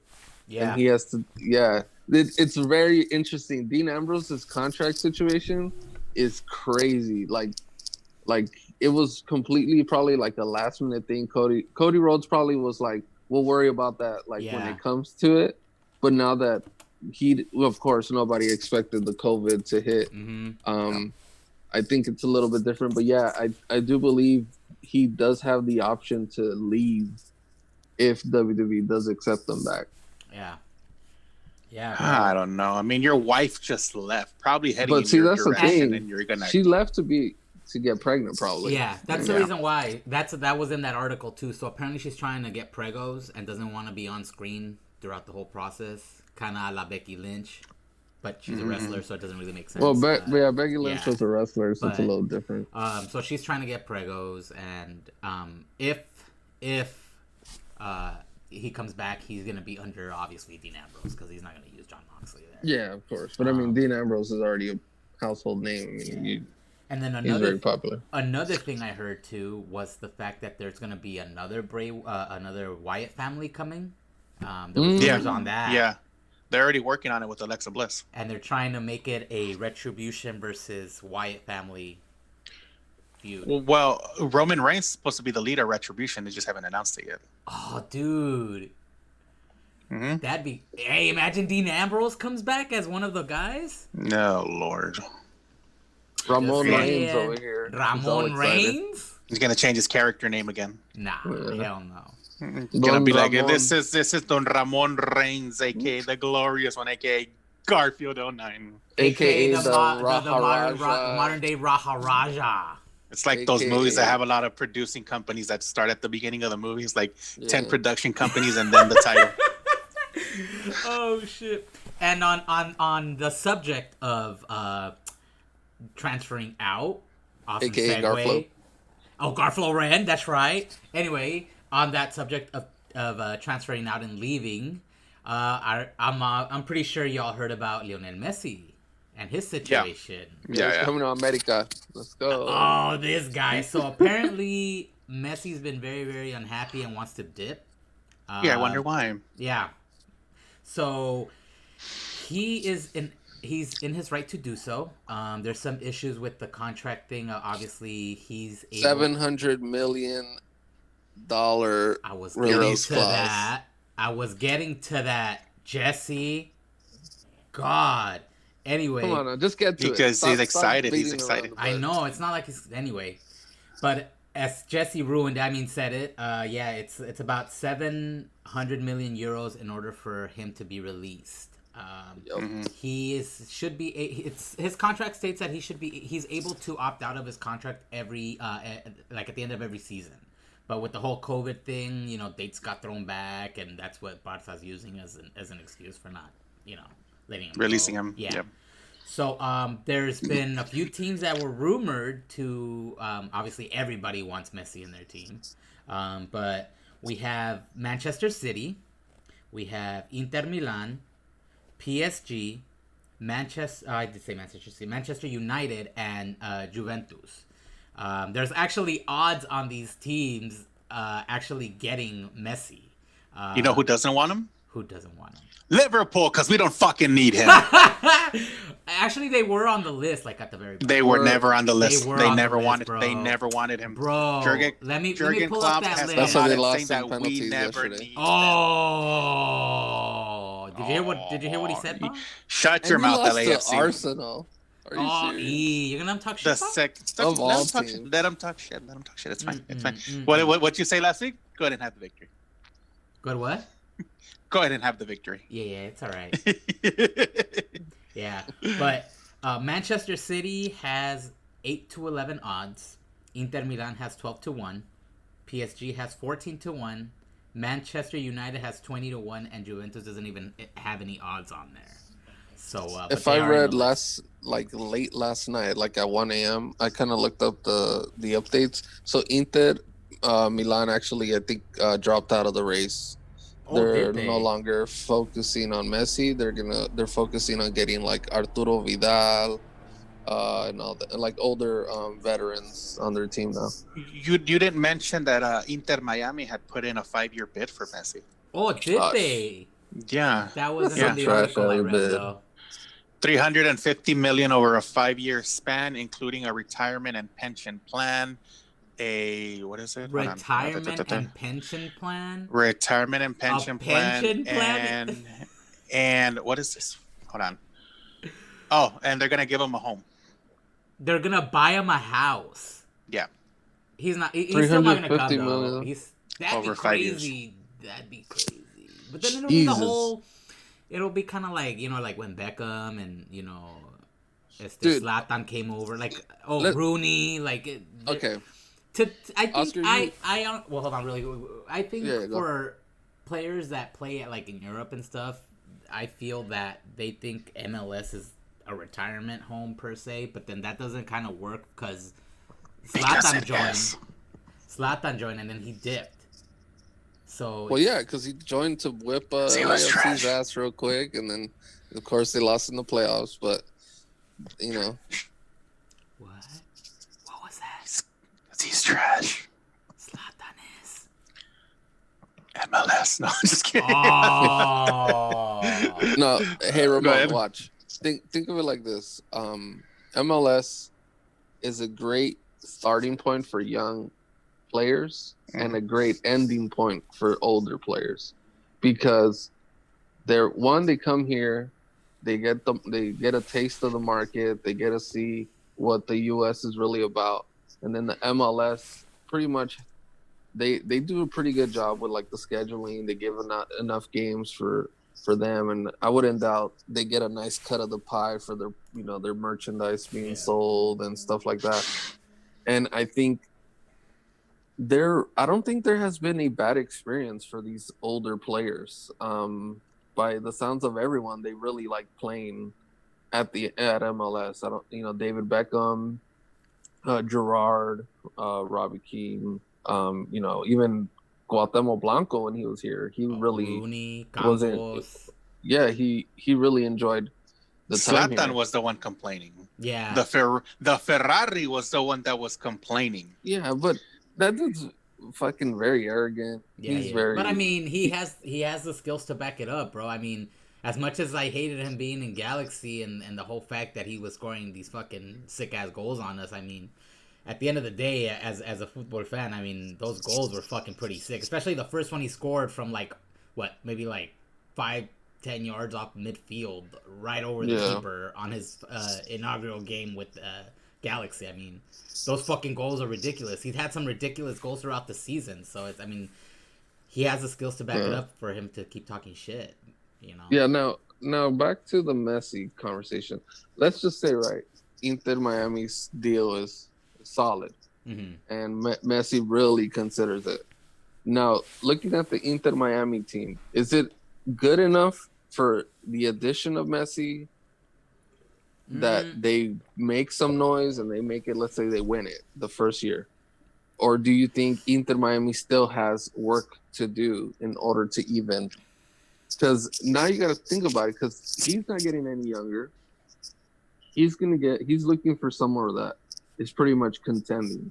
Yeah. and he has to. Yeah, it's very interesting. Dean Ambrose's contract situation is crazy. Like it was completely probably like a last minute thing. Cody Rhodes probably was like, we'll worry about that like when Yeah. it comes to it. But now that of course, nobody expected the COVID to hit. Mm-hmm. I think it's a little bit different, but yeah, I do believe he does have the option to leave if WWE does accept them back. Yeah. Yeah. I don't know. I mean, your wife just left, probably heading But in see, your that's the direction, thing. and you're gonna. She left to get pregnant, probably. Yeah, that's the Yeah. reason why. That was in that article too. So apparently she's trying to get pregos and doesn't want to be on screen throughout the whole process, kind of a la Becky Lynch. but she's a wrestler, so it doesn't really make sense. Well, Becky Lynch was a wrestler, so it's a little different. So she's trying to get pregos, and if he comes back, he's gonna be under obviously Dean Ambrose because he's not gonna use Jon Moxley there. Yeah, of course. But I mean, Dean Ambrose is already a household name. I mean, and then he's very popular. Another thing I heard too was the fact that there's gonna be another Wyatt family coming. There was rumors on that. Yeah, they're already working on it with Alexa Bliss, and they're trying to make it a Retribution versus Wyatt family feud. Well, Roman Reigns is supposed to be the leader of Retribution. They just haven't announced it yet. Oh, dude. Mm-hmm. That'd be... Hey, imagine Dean Ambrose comes back as one of the guys. No, Lord. Ramon Reigns over here. Ramon Reigns? He's going to change his character name again. Nah, hell no. It's going to be like, this is Don Ramon Reigns, a.k.a. the Glorious One, a.k.a. Garfield 09. A.k.a. the modern-day Raharaja. It's like those movies that have a lot of producing companies that start at the beginning of the movies, like 10 production companies and then the title. Oh, shit. And on the subject of transferring out, awesome a.k.a. segue. Garflo. Oh, Garflo Ren, that's right. Anyway, on that subject of transferring out and leaving, I'm pretty sure y'all heard about Lionel Messi and his situation. Yeah. Coming to America. Let's go. Oh, this guy. So apparently Messi's been very, very unhappy and wants to dip. I wonder why. Yeah. So he's in his right to do so. There's some issues with the contract thing. Obviously, he's $700 million I was getting release to clause. that. I was getting to that, Jesse. God. Anyway, come on, just get to it. Because he's excited. He's excited. I know it's not like he's anyway, but as Jesse said it. It's about 700 million euros in order for him to be released. His contract states that he's able to opt out of his contract every like at the end of every season. But with the whole COVID thing, dates got thrown back, and that's what Barca's using as an excuse for not, letting him releasing go. him. Yeah. So there's been a few teams that were rumored to. Obviously, everybody wants Messi in their team, but we have Manchester City, we have Inter Milan, PSG, Manchester United, and Juventus. There's actually odds on these teams actually getting Messi. You know who doesn't want him? Who doesn't want him? Liverpool, because we don't fucking need him. Actually, they were on the list, like at the very bottom. They were never on the list. They never wanted. Bro. They never wanted him. Bro, let me pull up that list. That's why they lost some penalties yesterday. Oh, did you hear what he said, Bob? Shut your mouth, LAFC. Arsenal. Are you serious? You're gonna talk shit. Let him talk shit. It's fine. It's fine. What you say last week? Go ahead and have the victory. Good what? Go ahead and have the victory. Yeah, it's all right. Yeah, but Manchester City has 8-11 odds. Inter Milan has 12-1. PSG has 14-1. Manchester United has 20-1, and Juventus doesn't even have any odds on there. So if I read late last night, like at 1 a.m., I kind of looked up the updates. So Inter Milan actually, I think, dropped out of the race. They're no longer focusing on Messi. They're focusing on getting like Arturo Vidal and all that, like older veterans on their team now. You didn't mention that Inter Miami had put in a 5-year bid for Messi. Oh, did they? Yeah. That wasn't in the article I read, though. $350 million over a 5-year span, including a retirement and pension plan. What is it? Retirement and pension plan. Retirement and pension plan. Pension plan. And what is this? Hold on. Oh, and they're gonna give him a home. They're gonna buy him a house. Yeah. He's still not gonna come though. That'd over be 5 years. crazy. That'd be crazy. But then it'll be the whole. It'll be kind of like like when Beckham and Zlatan came over, like Rooney, like okay. I think Oscar, well, hold on, really. I think for players that play at in Europe and stuff, I feel that they think MLS is a retirement home per se, but then that doesn't kind of work because Zlatan joined and then he dipped. So well, yeah, because he joined to whip LAFC's ass real quick, and then of course they lost in the playoffs. But what? What was that? He's trash. Zlatan is MLS. No, I'm just kidding. Oh no, hey Ramon, watch. Think of it like this. MLS is a great starting point for young players and a great ending point for older players, because they come here, they get a taste of the market, they get to see what the US is really about, and then the MLS pretty much they do a pretty good job with like the scheduling. They give enough games for them, and I wouldn't doubt they get a nice cut of the pie for their their merchandise being sold and stuff like that. And I think I don't think there has been a bad experience for these older players. By the sounds of everyone, they really like playing at MLS. I don't, David Beckham, Gerrard, Robbie Keane, even Cuauhtemoc Blanco when he was here. He really Rooney, wasn't. Yeah, he really enjoyed the time here. Zlatan was the one complaining. Yeah. The Ferrari was the one that was complaining. Yeah, but that dude's fucking very arrogant. Yeah, he's very. But I mean, he has the skills to back it up, bro. I mean, as much as I hated him being in Galaxy and the whole fact that he was scoring these fucking sick ass goals on us, I mean, at the end of the day, as a football fan, I mean, those goals were fucking pretty sick. Especially the first one he scored from maybe 5-10 yards off midfield, right over the keeper on his inaugural game with Galaxy. I mean, those fucking goals are ridiculous. He's had some ridiculous goals throughout the season, so he has the skills to back it up for him to keep talking shit. Yeah. Now back to the Messi conversation. Let's just say, right, Inter Miami's deal is solid, and Messi really considers it. Now, looking at the Inter Miami team, is it good enough for the addition of Messi that they make some noise and they make it, let's say they win it the first year? Or do you think Inter Miami still has work to do in order to even? Because now you got to think about it, because he's not getting any younger. He's looking for somewhere that is pretty much contending.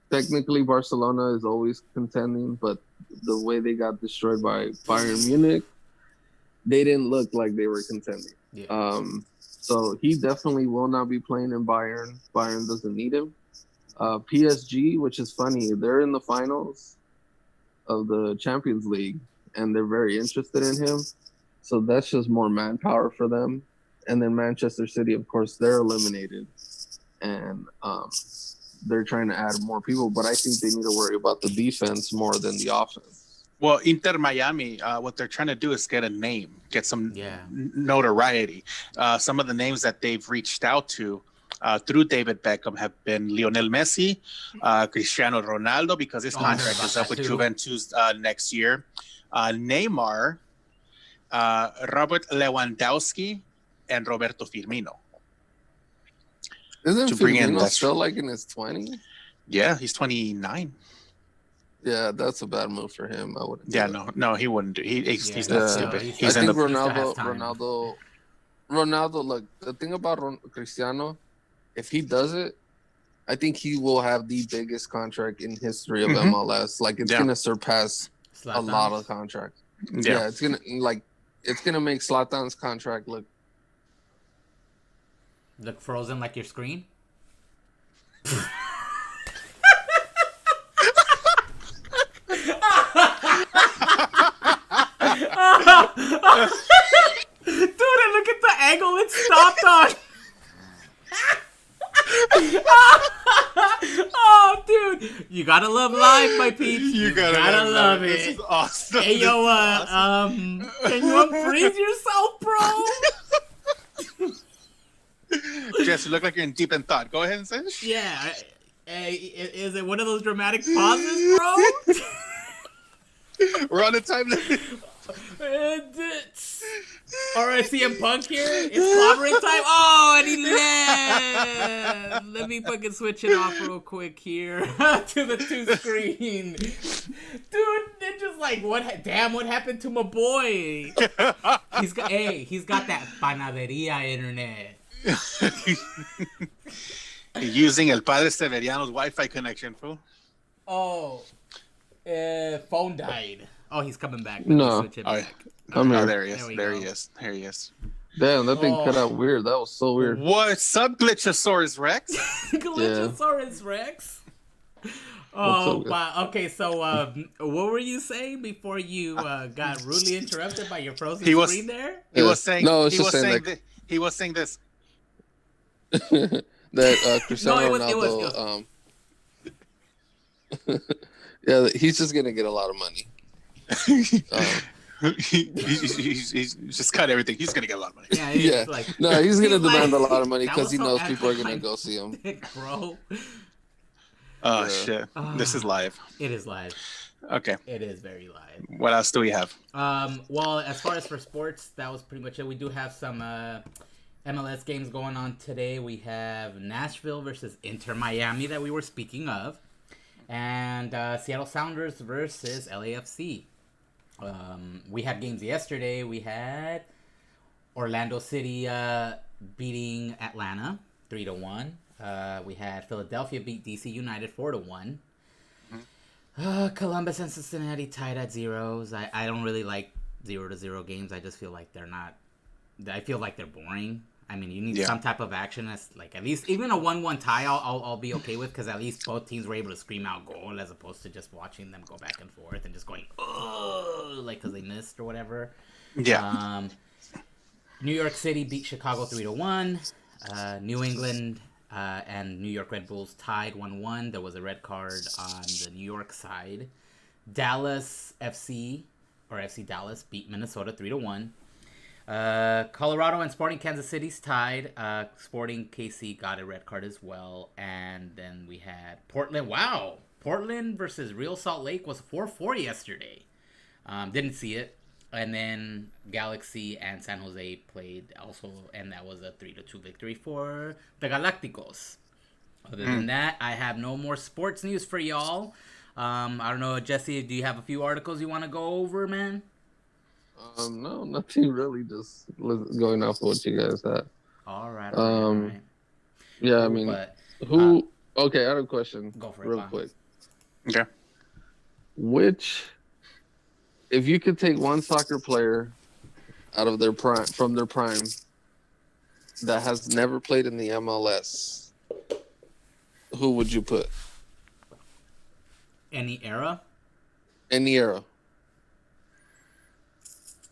Technically, Barcelona is always contending, but the way they got destroyed by Bayern Munich, they didn't look like they were contending. Yeah. So he definitely will not be playing in Bayern. Bayern doesn't need him. PSG, which is funny, they're in the finals of the Champions League, and they're very interested in him. So that's just more manpower for them. And then Manchester City, of course, they're eliminated. And they're trying to add more people, but I think they need to worry about the defense more than the offense. Well, Inter Miami, what they're trying to do is get a name, get some notoriety. Some of the names that they've reached out to through David Beckham have been Lionel Messi, Cristiano Ronaldo, because his contract is up with Juventus next year, Neymar, Robert Lewandowski, and Roberto Firmino. Isn't Firmino still like in his 20s? Yeah, he's 29. Yeah, that's a bad move for him. I wouldn't. Yeah, no, he wouldn't do. He's not stupid. I think Ronaldo. Look, the thing about Cristiano, if he does it, I think he will have the biggest contract in history of MLS. Like, it's gonna surpass a lot of contracts. Yeah, it's gonna make Zlatan's contract look frozen like your screen. Dude, and look at the angle it stopped on. Oh, dude, you gotta love live, my peeps. You gotta love it. This is awesome. Hey, yo, awesome. Can you unfreeze yourself, bro? Jess, you look like you're in deep in thought. Go ahead and say it. Yeah. Hey, is it one of those dramatic pauses, bro? We're on the time limit. All right, CM Punk here. It's clobbering time. Oh, and he left. Let me fucking switch it off real quick here to the two screen. Dude, they're just like, what? Damn, what happened to my boy? He's got that panaderia internet. Using El Padre Severiano's Wi-Fi connection, fool. Oh, phone died. Oh, he's coming back. No. Switch it back. I'm here. There he is. There There we he go. is. There he is. Damn, that thing cut out weird. That was so weird. What's up, Glitchosaurus Rex? Glitchosaurus Rex. Oh, wow. Okay, so what were you saying before you got rudely interrupted by your frozen screen there? He was saying. No, he was saying he was saying this. That Cristiano Ronaldo. Yeah, he's just gonna get a lot of money. He's just cut everything. He's gonna get a lot of money. Yeah, Yeah. like, No, he's gonna demand a lot of money that because was he so knows people are gonna anticlimactic, go see him. bro. Oh Yeah. shit! This is live. It is live. Okay. It is very live. What else do we have? Well, as far as for sports, that was pretty much it. We do have some MLS games going on today. We have Nashville versus Inter Miami that we were speaking of, and Seattle Sounders versus LAFC. We had games yesterday. We had Orlando City beating Atlanta 3-1. We had Philadelphia beat DC United 4-1. Columbus and Cincinnati tied at zeros. I don't really like 0-0 games. I just feel like they're not. I feel like they're boring. I mean, you need some type of action. That's like at least even a 1-1 tie. I'll be okay with because at least both teams were able to scream out goal as opposed to just watching them go back and forth and just going like because they missed or whatever. Yeah. New York City beat Chicago 3-1. New England and New York Red Bulls tied 1-1. There was a red card on the New York side. Dallas FC or FC Dallas beat Minnesota 3-1. Colorado and Sporting Kansas City's tied. Sporting KC got a red card as well. And then we had Portland. Wow. Portland versus Real Salt Lake was 4-4 yesterday. Didn't see it. And then Galaxy and San Jose played also, and that was a 3-2 victory for the Galacticos. Other than that, I have no more sports news for y'all. I don't know, Jesse, do you have a few articles you want to go over, man? No, nothing really. Just going off of what you guys had. All right. Yeah, I mean, who? Okay, I have a question. Go for it, real quick. Okay. If you could take one soccer player out of their prime, from their prime, that has never played in the MLS, who would you put? Any era? Any era.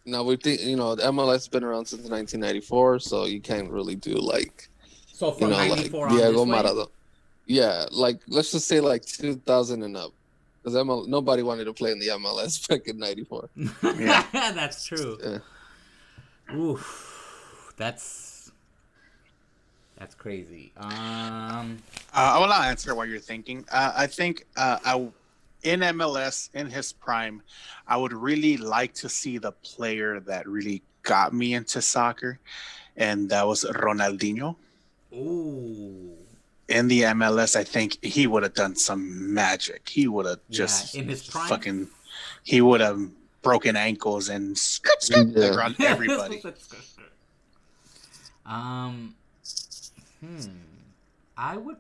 Now we think the MLS has been around since 1994, so you can't really do like. So from 94 like on Diego this way? Maradona. Yeah, like let's just say like 2000 and up, because nobody wanted to play in the MLS back in '94. Yeah, that's true. Yeah. Oof, that's crazy. I will not answer what you're thinking. I think in MLS, in his prime, I would really like to see the player that really got me into soccer, and that was Ronaldinho. Ooh. In the MLS, I think he would have done some magic. He would have just in his prime? he would have broken ankles and around everybody. I would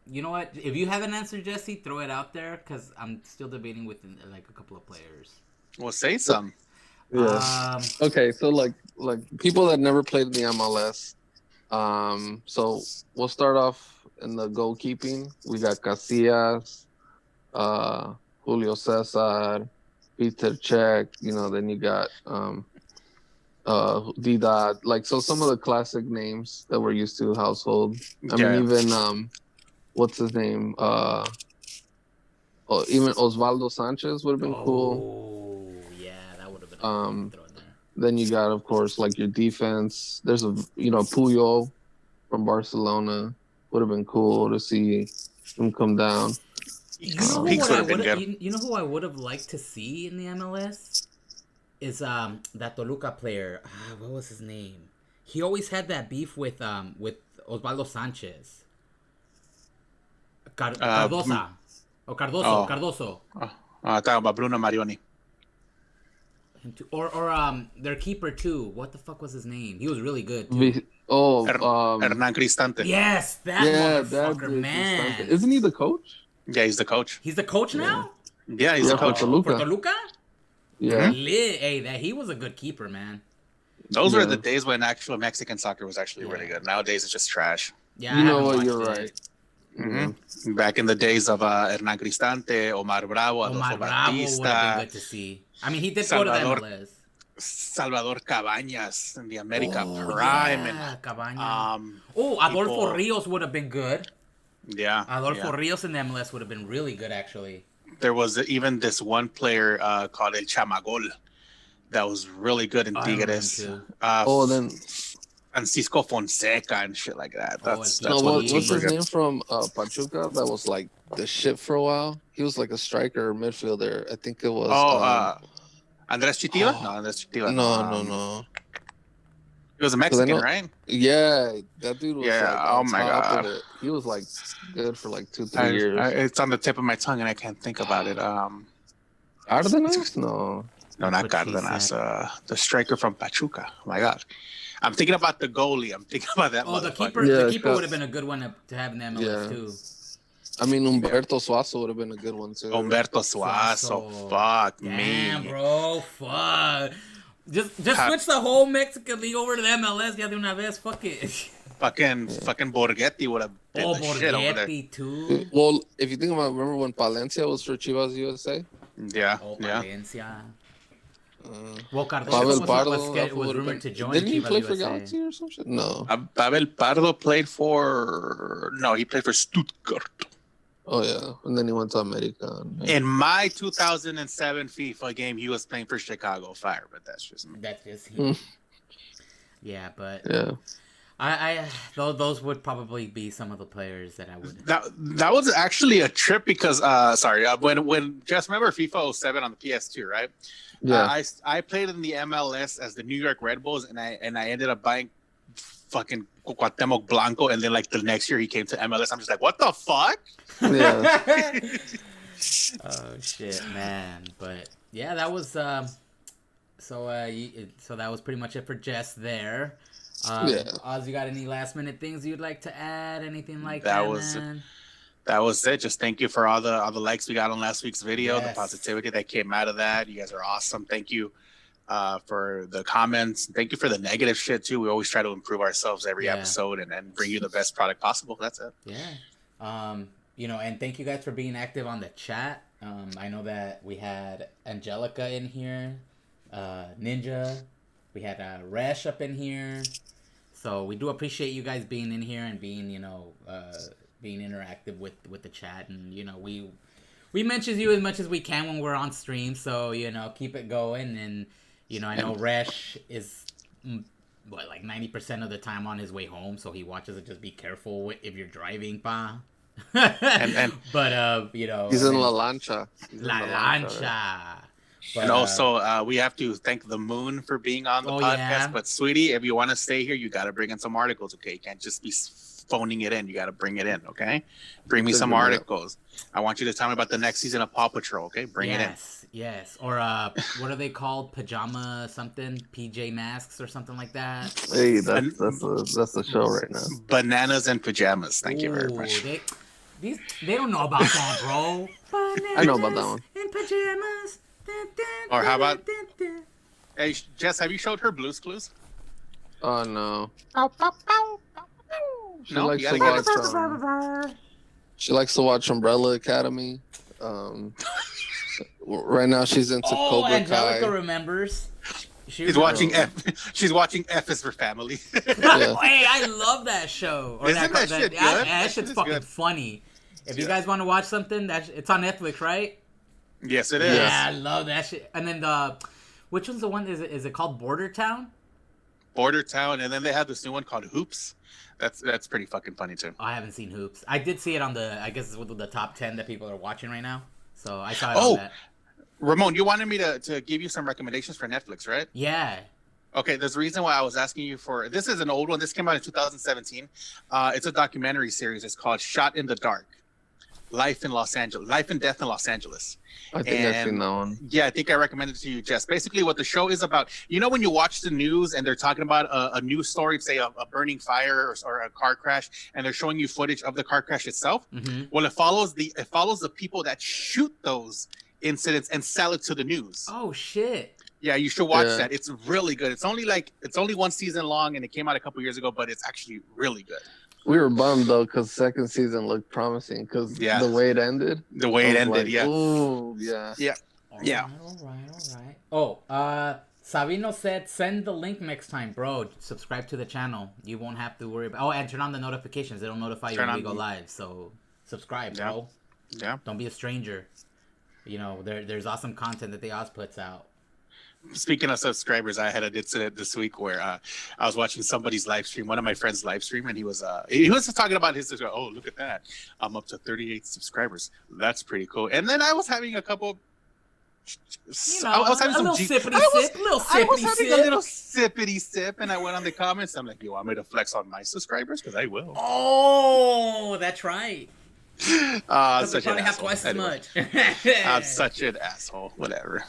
you know what? If you have an answer, Jesse, throw it out there because I'm still debating with like a couple of players. Well, say some. Yeah. Okay, so like people that never played in the MLS. So we'll start off in the goalkeeping. We got Casillas, Julio Cesar, Peter Cech. Then you got Dida. Like so, some of the classic names that we're used to household. I mean, even what's his name? Even Osvaldo Sanchez would have been cool. Oh yeah, that would have been thrown there. Then you got, of course, like your defense. There's Puyol from Barcelona. Would have been cool to see him come down. You know who I would have liked to see in the MLS? is that Toluca player. What was his name? He always had that beef with Osvaldo Sanchez. Cardosa. Or Cardoso. Oh, Cardoso. talking about Bruno Marioni. Or their keeper too. What the fuck was his name? He was really good too. Hernan Cristante. Yes, that motherfucker, man. Isn't he the coach? Yeah, he's the coach. He's the coach now? Yeah, he's the coach. For Toluca. For Toluca? Yeah. Hey, he was a good keeper, man. Those were the days when actual Mexican soccer was actually really good. Nowadays, it's just trash. Yeah, you know what? You're right. Mm-hmm. Back in the days of Hernan Cristante, Omar Bravo, Omar Adolfo Bravo Batista, would have been good to see. I mean, he did go to the MLS. Salvador Cabañas in the America Prime. Yeah, Cabañas. Adolfo Rios would have been good. Yeah. Adolfo Rios in the MLS would have been really good, actually. There was even this one player called El Chamagol that was really good in Tigres. Then Francisco Fonseca and shit like that. What's his name from Pachuca? That was like the shit for a while. He was like a striker or midfielder. I think it was. Andres Chitiba? No, Andres Chitiba. No. He was a Mexican, right? Yeah, that dude was. Yeah. Like, oh my god. He was like good for like 2-3 years. It's on the tip of my tongue and I can't think about it. Cárdenas? No, not Cárdenas. The striker from Pachuca. Oh my god. I'm thinking about the goalie. I'm thinking about that. The keeper. The keeper would have been a good one to have in the MLS too. I mean, Humberto Suazo would have been a good one too. Humberto Suazo. Fuck me. Damn, bro. Fuck. Just switch the whole Mexican league over to the MLS. Ya de una vez. Fuck it. Fucking Borghetti would have been the shit over there. Borghetti too. Well, if you think about, remember when Palencia was for Chivas USA? Yeah. Palencia. Well, Pavel Pardo was rumored to join. Didn't he Chivas play for USA. Galaxy or some shit? No. Pavel Pardo played for... No, he played for Stuttgart. Oh, yeah. And then he went to America. In my 2007 FIFA game, he was playing for Chicago Fire, but that's just me. That's just him. Yeah, but... Yeah. Those would probably be some of the players that I would. That was actually a trip because when just remember FIFA 07 on the PS2, right? Yeah. I played in the MLS as the New York Red Bulls, and I ended up buying fucking Cuauhtemoc Blanco, and then like the next year he came to MLS. I'm just like, what the fuck? Yeah. Oh shit, man! But yeah, that was so that was pretty much it for Jess there. Oz, you got any last minute things you'd like to add? Anything like that? That was it. Just thank you for all the likes we got on last week's video, the positivity that came out of that. You guys are awesome. Thank you for the comments. Thank you for the negative shit too. We always try to improve ourselves every episode and bring you the best product possible. That's it. Yeah. And thank you guys for being active on the chat. I know that we had Angelica in here, Ninja, we had Resh up in here. So we do appreciate you guys being in here and being, being interactive with the chat. And, we mention you as much as we can when we're on stream. So, keep it going. And, I know Resh is, like 90% of the time on his way home. So he watches it. Just be careful if you're driving, pa. But, he's in La Lancha. But, and also, we have to thank the moon for being on the podcast. Yeah. But, sweetie, if you want to stay here, you got to bring in some articles, okay? You can't just be phoning it in. You got to bring it in, okay? Bring me some articles. I want you to tell me about the next season of Paw Patrol, okay? Bring it in. Yes. Or what are they called? Pajama something? PJ masks or something like that? Hey, that's the show right now. Bananas and pajamas. Thank you very much. They don't know about that, bro. I know about that one. In pajamas. Or how about... Hey, Jess, have you showed her Blue's Clues? Oh, no. She likes to watch Umbrella Academy. Right now she's into Cobra Kai. Angelica remembers. She's watching F. She's watching F is for Family. Hey, I love that show. Isn't that shit good? That shit's fucking funny. If you guys want to watch something, it's on Netflix, right? Yes, it is. Yeah, I love that shit. And then which one's the one? Is it called Border Town? Border Town, and then they have this new one called Hoops. That's pretty fucking funny too. I haven't seen Hoops. I did see it on I guess it's with the top 10 that people are watching right now. So I saw it on that. Ramon, you wanted me to give you some recommendations for Netflix, right? Yeah. Okay, there's a reason why I was asking you for this. Is an old one. This came out in 2017. It's a documentary series. It's called Shot in the Dark. Life in Los Angeles, Life and Death in Los Angeles. I think I've seen that one. Yeah, I think I recommended it to you, Jess. Basically, what the show is about, when you watch the news and they're talking about a news story, say a burning fire or a car crash, and they're showing you footage of the car crash itself. Mm-hmm. Well, it follows the people that shoot those incidents and sell it to the news. Oh shit. Yeah, you should watch that. It's really good. It's only one season long, and it came out a couple years ago, but it's actually really good. We were bummed though because second season looked promising because the way it ended. The way it ended, like, oh yeah. All right. Oh, Sabino said, send the link next time, bro. Subscribe to the channel. You won't have to worry about. Oh, and turn on the notifications. It'll notify you when we go live. So subscribe, bro. Yeah. Don't be a stranger. There's awesome content that the Oz puts out. Speaking of subscribers, I had an incident this week where I was watching somebody's live stream, one of my friends' live stream, and he was talking about his. Oh, look at that! I'm up to 38 subscribers. That's pretty cool. And then I was having a couple. I was having a little sippity sip, and I went on the comments. I'm like, you want me to flex on my subscribers? Because I will. Oh, that's right. Such probably have twice as much. I'm such an asshole. Whatever.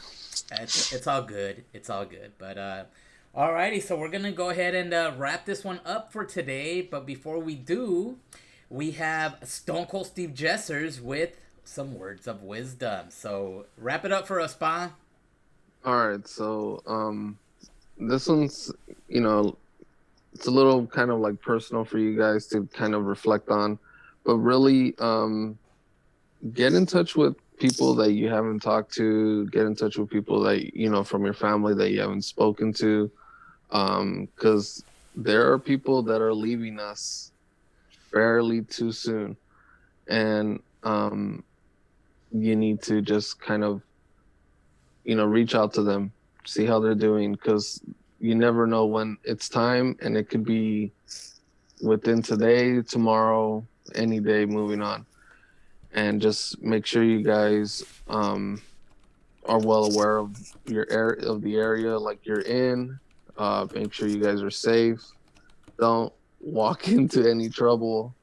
It's all good. It's all good. But alrighty, so we're gonna go ahead and wrap this one up for today. But before we do, we have Stone Cold Steve Jessers with some words of wisdom. So wrap it up for us, Pa. All right, so this one's it's a little kind of like personal for you guys to kind of reflect on, but really get in touch with people that you haven't talked to, get in touch with people that from your family that you haven't spoken to, because there are people that are leaving us fairly too soon, and you need to just kind of reach out to them, see how they're doing, because you never know when it's time, and it could be within today, tomorrow, any day moving on. And just make sure you guys are well aware of the area like you're in. Make sure you guys are safe. Don't walk into any trouble.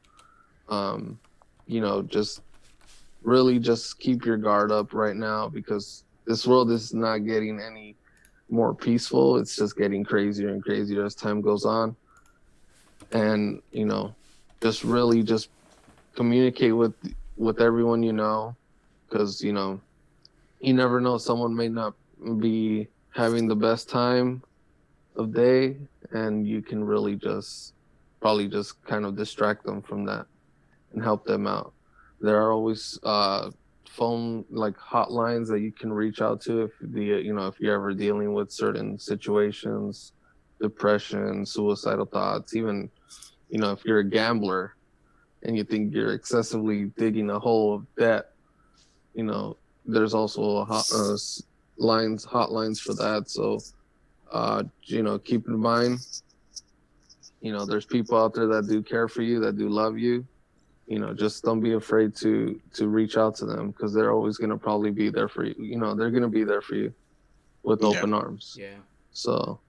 Just really just keep your guard up right now, because this world is not getting any more peaceful. It's just getting crazier and crazier as time goes on. And just really just communicate with everyone, because you never know, someone may not be having the best time of day, and you can really probably just kind of distract them from that and help them out. There are always phone hotlines that you can reach out to if if you're ever dealing with certain situations, depression, suicidal thoughts, even if you're a gambler and you think you're excessively digging a hole of debt, there's also hotlines for that. So, keep in mind, there's people out there that do care for you, that do love you. Just don't be afraid to reach out to them, because they're always going to probably be there for you. They're going to be there for you with open arms. Yeah. So,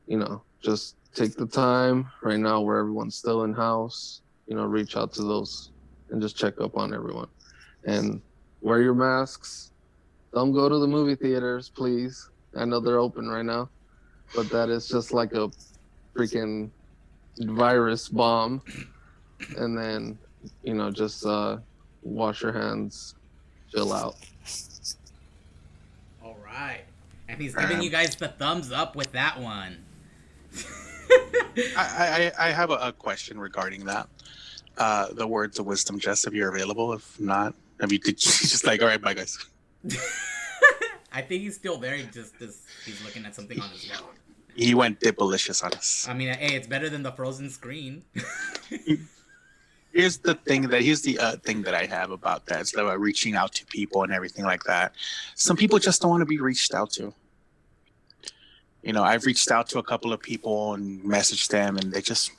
just take the time right now where everyone's still in house. Reach out to those and just check up on everyone. And wear your masks. Don't go to the movie theaters, please. I know they're open right now, but that is just like a freaking virus bomb. And then, just wash your hands, chill out. All right. And he's giving you guys the thumbs up with that one. I have a question regarding that. The words of wisdom, Jess, if you're available. If not, did you just all right, bye guys? I think he's still there. He's looking at something on his phone. He went dipalicious on us. I mean, hey, it's better than the frozen screen. Here's the thing that I have about that. It's about reaching out to people and everything like that. Some people just don't want to be reached out to. I've reached out to a couple of people and messaged them, and they just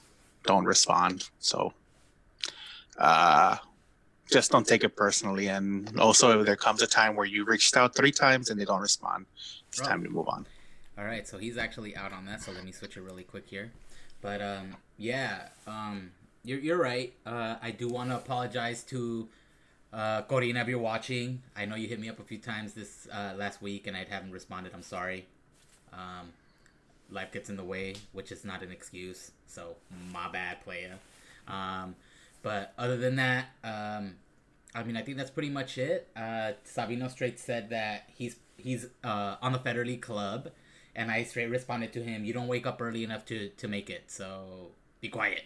don't respond. So, just don't take it personally. And also, if there comes a time where you reached out 3 times and they don't respond, it's time to move on. All right, so he's actually out on that. So let me switch it really quick here. But you're right. I do want to apologize to Corina if you're watching. I know you hit me up a few times this last week and I haven't responded. I'm sorry. Life gets in the way, which is not an excuse. So my bad, playa. But other than that, I mean, I think that's pretty much it. Sabino straight said that he's on the Fetterly Club, and I straight responded to him, "You don't wake up early enough to make it, so be quiet."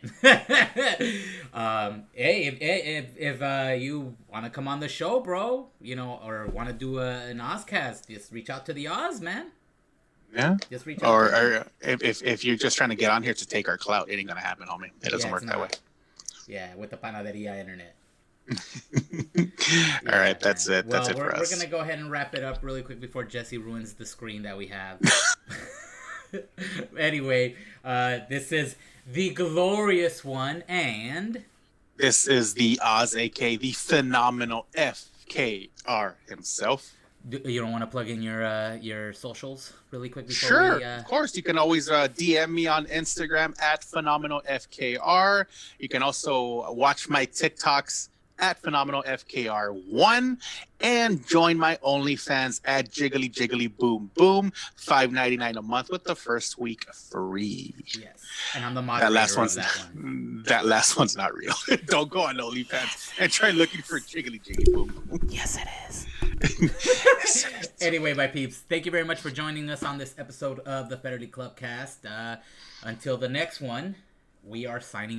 Hey, if you want to come on the show, bro, or want to do an Ozcast, just reach out to the Oz, man. Yeah. Just reach out. Or if you're just trying to get on here to take our clout, it ain't gonna happen, homie. It doesn't work that way. Yeah, with the Panaderia internet. All right, that's it. That's it for us. We're gonna go ahead and wrap it up really quick before Jesse ruins the screen that we have. Anyway, this is the glorious one, and this is the Oz, aka the phenomenal FKR himself. You don't want to plug in your socials really quick before Sure, we, of course. You can always DM me on Instagram at phenomenalfkr. You can also watch my TikToks at phenomenalfkr1 and join my OnlyFans at jiggly jiggly boom boom, $5.99 a month with the first week free. Yes, and I'm the moderator of that one. That last one's not real. Don't go on OnlyFans and try looking for jiggly jiggly boom boom. Yes, it is. Anyway, my peeps, thank you very much for joining us on this episode of the Fetterly Clubcast. Until the next one, we are signing